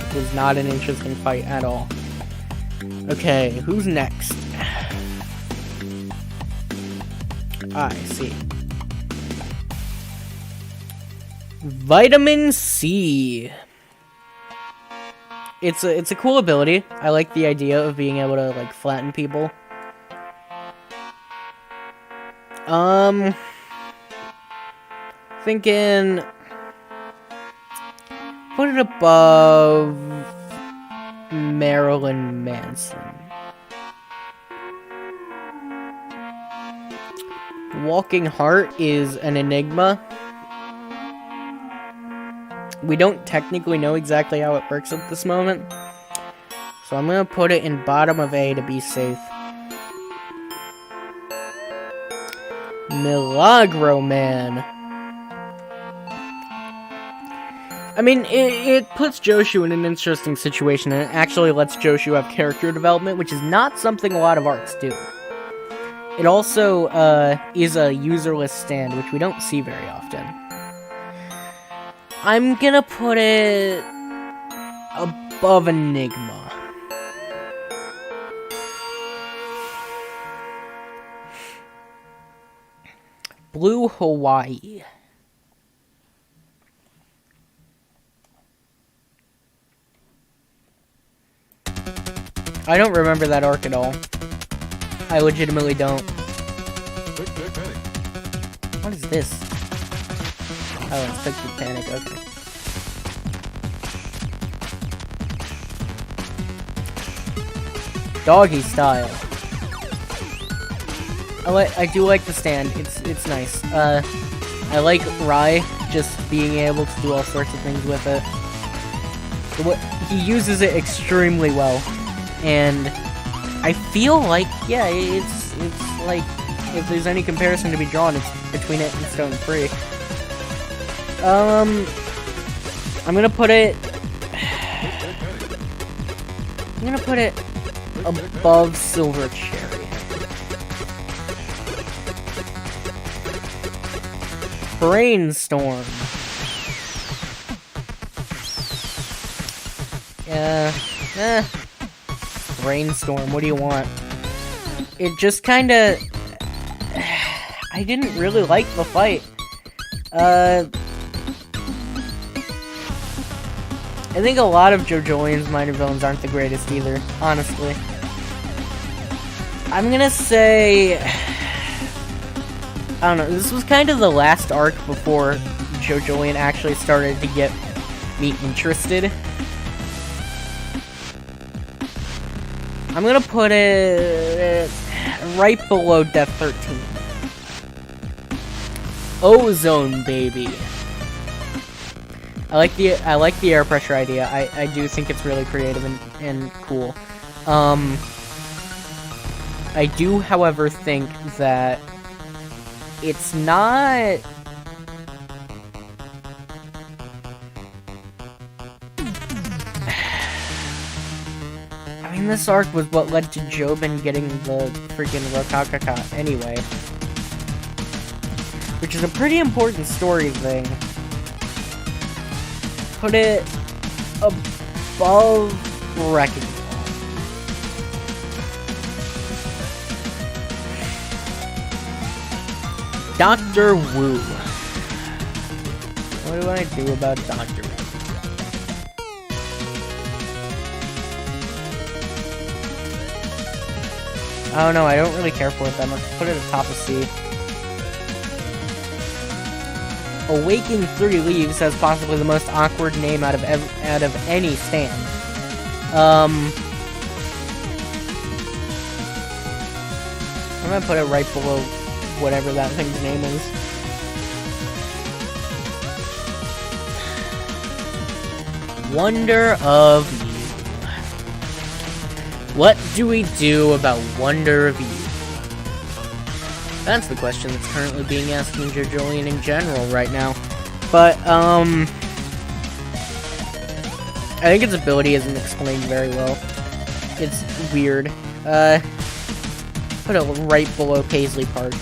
It was not an interesting fight at all. Okay, who's next? I see. Vitamin C. It's a cool ability. I like the idea of being able to like flatten people. Thinking put it above Marilyn Manson. Walking Heart is an enigma. We don't technically know exactly how it works at this moment, so I'm gonna put it in bottom of A to be safe. Milagro Man. I mean, it puts Joshu in an interesting situation, and it actually lets Joshu have character development, which is not something a lot of arcs do. It also is a userless stand, which we don't see very often. I'm gonna put it above Enigma. Blue Hawaii. I don't remember that arc at all. I legitimately don't. What is this? Oh, it's Picture Panic, okay. Doggy style. I do like the stand. It's nice. I like Rai just being able to do all sorts of things with it. He uses it extremely well, and I feel like, yeah, it's like, if there's any comparison to be drawn, it's between it and Stone Free. I'm gonna put it above Silver Cherry. Brainstorm. Brainstorm, what do you want? It just kinda... I didn't really like the fight. I think a lot of JoJolian's minor villains aren't the greatest either, honestly. I'm gonna say... I don't know, this was kind of the last arc before JoJolian actually started to get me interested. I'm gonna put it right below Death 13. Ozone Baby. I like the air pressure idea. I do think it's really creative and cool. I do, however, think that it's not... I mean, this arc was what led to Jobin getting the freaking Rokakaka anyway. Which is a pretty important story thing. Put it above Wrecking Ball. Dr. Wu. What do I do about Dr. Wu? I don't know, I don't really care for it that much. Put it at the top of C. Awaking Three Leaves has possibly the most awkward name out of any stand. I'm gonna put it right below whatever that thing's name is. Wonder of You. What do we do about Wonder of You? That's the question that's currently being asked in JoJolian in general right now. But, I think its ability isn't explained very well. It's weird. Put it right below Paisley Park.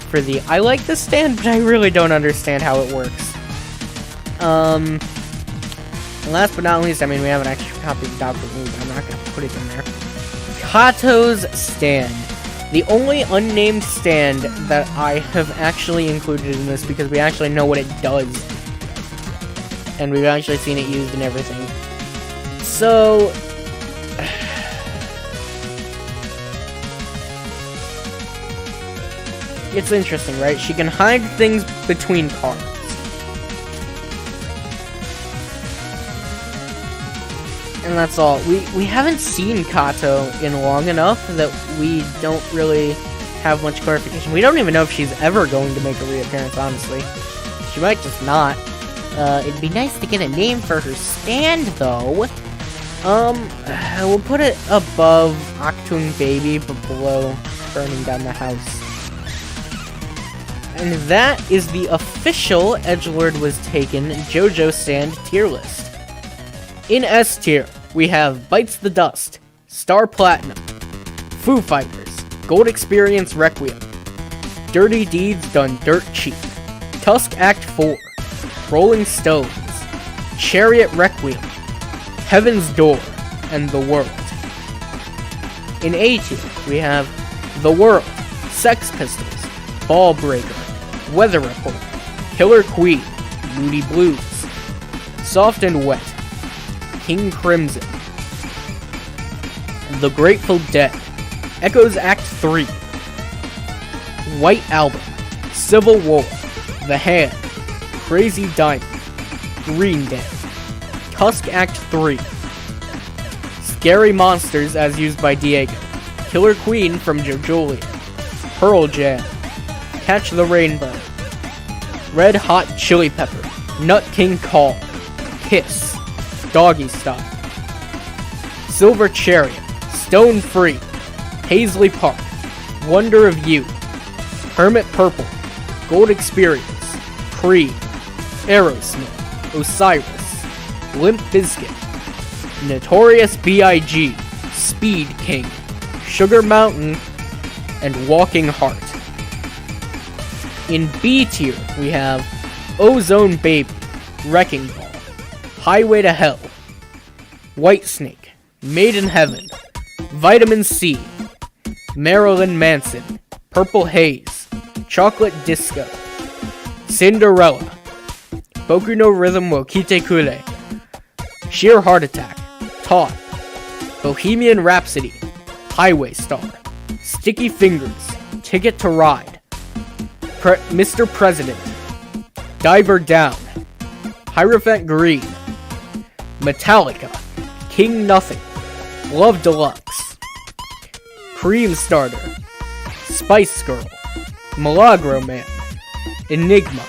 For the... I like this stand, but I really don't understand how it works. And last but not least, I mean, we have an extra copy of Dr. Wu, but I'm not going to put it in there. Kato's stand. The only unnamed stand that I have actually included in this because we actually know what it does. And we've actually seen it used in everything. So... it's interesting, right? She can hide things between cards. And that's all. We haven't seen Kato in long enough that we don't really have much clarification. We don't even know if she's ever going to make a reappearance, honestly. She might just not. It'd be nice to get a name for her stand, though. We'll put it above Octung Baby, but below Burning Down the House. And that is the official Edgelord Was Taken JoJo stand tier list. In S tier, we have Bites the Dust, Star Platinum, Foo Fighters, Gold Experience Requiem, Dirty Deeds Done Dirt Cheap, Tusk Act 4, Rolling Stones, Chariot Requiem, Heaven's Door, and The World. In A tier, we have The World, Sex Pistols, Ball Breaker, Weather Report, Killer Queen, Moody Blues, Soft and Wet, King Crimson, The Grateful Dead, Echoes Act 3, White Album, Civil War, The Hand, Crazy Diamond, Green Day, Tusk Act 3, Scary Monsters as used by Diego, Killer Queen from JoJolia, Pearl Jam, Catch the Rainbow, Red Hot Chili Pepper, Nut King Cole, Kiss, Doggy Style, Silver Chariot, Stone Free, Paisley Park, Wonder of You, Hermit Purple, Gold Experience, Creed, Aerosmith, Osiris, Limp Bizkit, Notorious B.I.G., Speed King, Sugar Mountain, and Walking Heart. In B tier, we have Ozone Baby, Wrecking Ball, Highway to Hell, Whitesnake, Made in Heaven, Vitamin C, Marilyn Manson, Purple Haze, Chocolate Disco, Cinderella, Boku no Rhythm wo Kite Kure, Sheer Heart Attack, Todd, Bohemian Rhapsody, Highway Star, Sticky Fingers, Ticket to Ride, Mr. President, Diver Down, Hierophant Green, Metallica, King Nothing, Love Deluxe, Cream Starter, Spice Girl, Milagro Man, Enigma,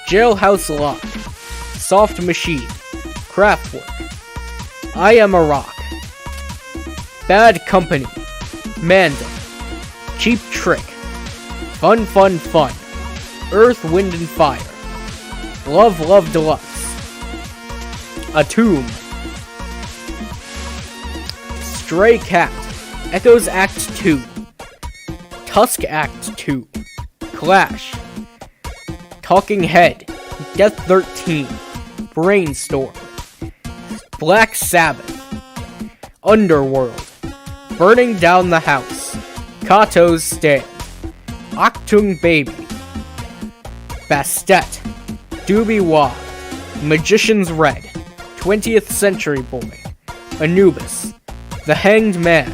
Jailhouse Lock, Soft Machine, Kraftwerk, I Am a Rock, Bad Company, Manda, Cheap Trick, Fun Fun Fun, Earth, Wind and Fire, Love Love Deluxe, A Tomb, Stray Cat, Echoes Act 2, Tusk Act 2, Clash, Talking Head, Death 13, Brainstorm, Black Sabbath, Underworld, Burning Down the House, Kato's Stand, Octung Baby, Bastet, Doobie Wah, Magician's Red, 20th Century Boy, Anubis, The Hanged Man,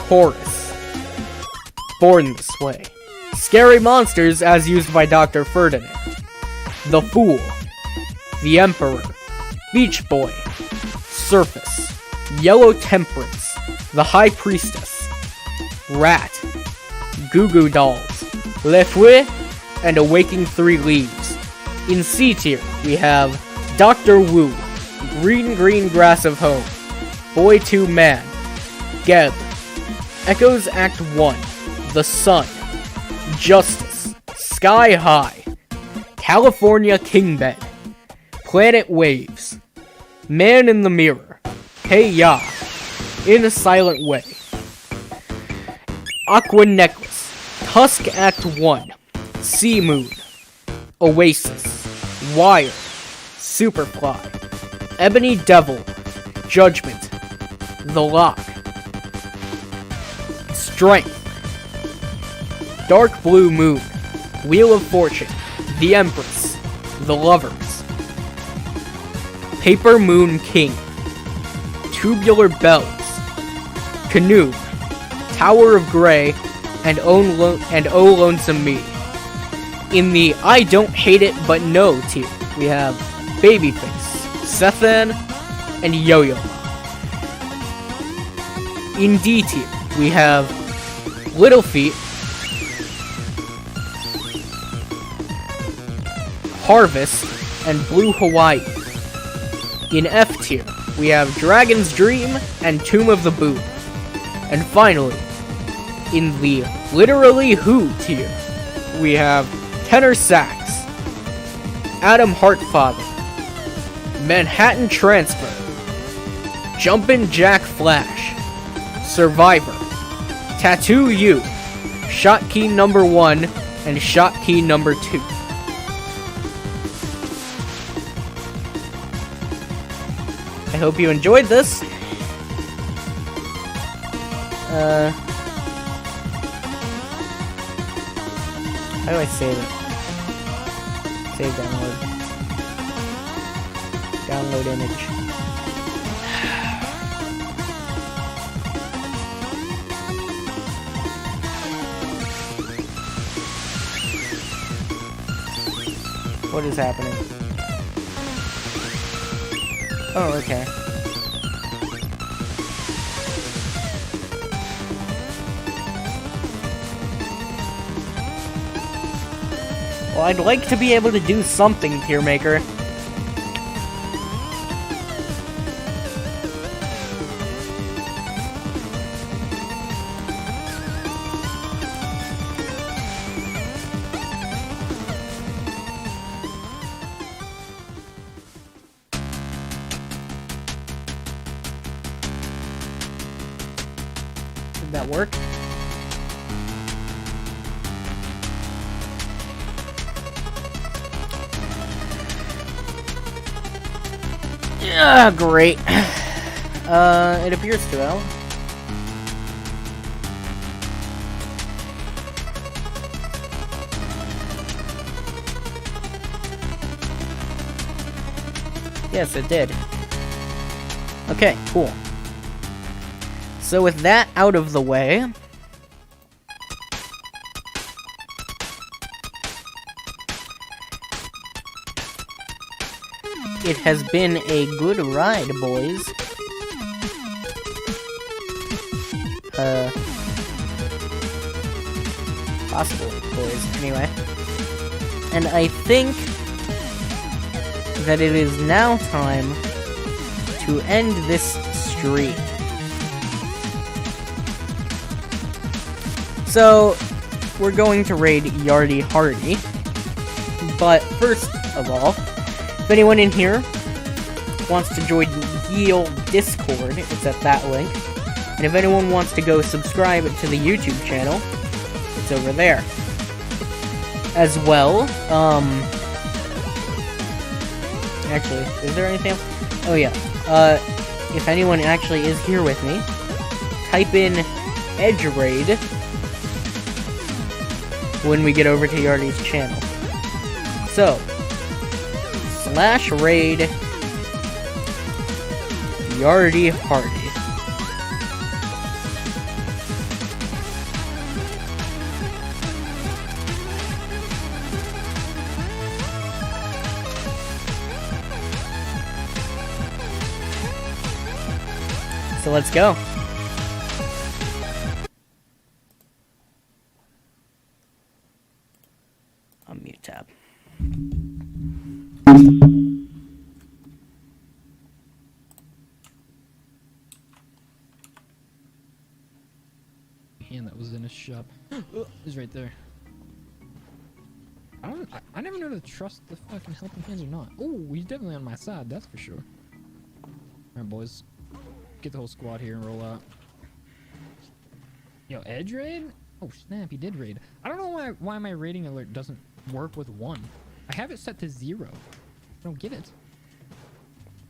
Horus, Born This Way, Scary Monsters as used by Dr. Ferdinand, The Fool, The Emperor, Beach Boy, Surface, Yellow Temperance, The High Priestess, Rat, Goo Goo Dolls, Le Fouet, and Awaking 3 Leaves. In C tier, we have Dr. Wu, Green Green Grass of Home, Boy 2 Man, Geb, Echoes Act 1, The Sun, Justice, Sky High, California King Bed, Planet Waves, Man in the Mirror, Hey Ya, In a Silent Way, Aqua Necklace, Tusk Act 1, Sea Moon, Oasis, Wire, Superfly, Ebony Devil, Judgment, The Lock, Strength, Dark Blue Moon, Wheel of Fortune, The Empress, The Lovers, Paper Moon King, Tubular Bells, Canoe, Tower of Grey, and Oh Lonesome Me. In the I don't hate it but no tier, we have Babyface, Sethan, and Yo-Yo. In D tier, we have Little Feat, Harvest, and Blue Hawaii. In F tier, we have Dragon's Dream and Tomb of the Boom. And finally, in the Literally Who tier, we have Tenor Sax, Adam Hartfather, Manhattan Transfer, Jumpin' Jack Flash, Survivor, Tattoo You, Shot Key number 1, and Shot Key number 2. I hope you enjoyed this. How do I save it? Save download. Download image. What is happening? Oh, okay. Well, I'd like to be able to do something, Tier Maker. Did that work? Yeah, great. It appears to have. Yes, it did. Okay, cool. So with that out of the way, it has been a good ride, boys. Possible, boys. Anyway. And I think that it is now time to end this stream. So, we're going to raid Yardy Hardy. But first of all, if anyone in here wants to join the old Discord, it's at that link. And if anyone wants to go subscribe to the YouTube channel, it's over there. As well, actually, is there anything else? Oh yeah, if anyone actually is here with me, type in Edge Raid when we get over to Yardy's channel. So, /raid Yardy Hardy. So let's go. Unmute tab. Hand that was in his shop. He's right there. I never know to trust the fucking helping hands or not. Oh, he's definitely on my side, that's for sure. Alright, boys. Get the whole squad here and roll out. Yo, Edge raid? Oh snap, he did raid. I don't know why my raiding alert doesn't work with 1. I have it set to 0. I don't get it.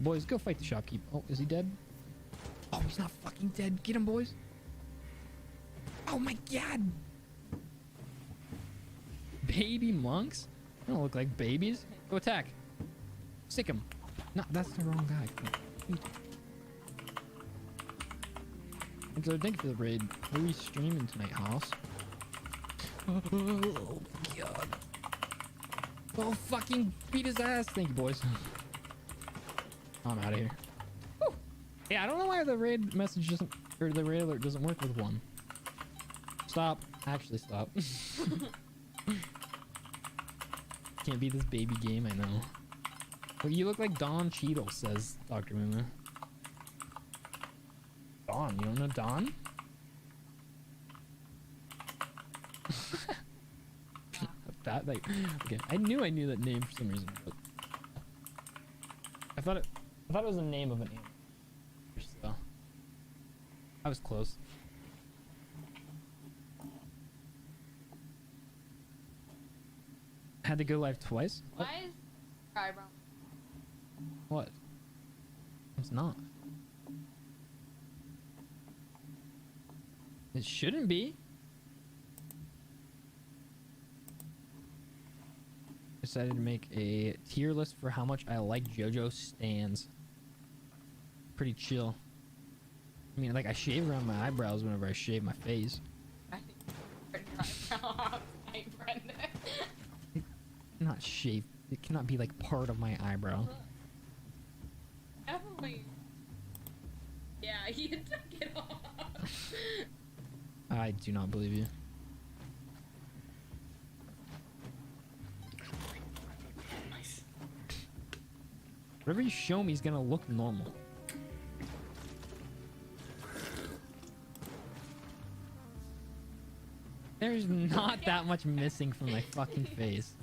Boys, go fight the shopkeep. Oh, is he dead? Oh, he's not fucking dead. Get him, boys. Oh my god. Baby monks? They don't look like babies. Go attack. Sick him. No, that's the wrong guy. And so thank you for the raid. What are we streaming tonight, Hoss? Oh, God. Oh, fucking beat his ass. Thank you, boys. I'm out of here. Whew. Yeah, I don't know why the raid message doesn't, or the raid alert doesn't work with one. Stop. Actually, stop. Can't beat this baby game, I know. Well, you look like Don Cheadle, says Dr. Mooma. Don, you don't know Don? That like, okay, I knew that name for some reason, but I thought it was a name of an animal. So I was close. Had to go live twice. Why is your eyebrow? What? It's not. It shouldn't be. Decided to make a tier list for how much I like JoJo stands. Pretty chill. I mean, like, I shave around my eyebrows whenever I shave my face. I think your eyebrow off, hey, Brendan. Not shave. It cannot be like part of my eyebrow. Definitely. Yeah, you took it off. I do not believe you. Whatever you show me is gonna look normal. There's not that much missing from my fucking face.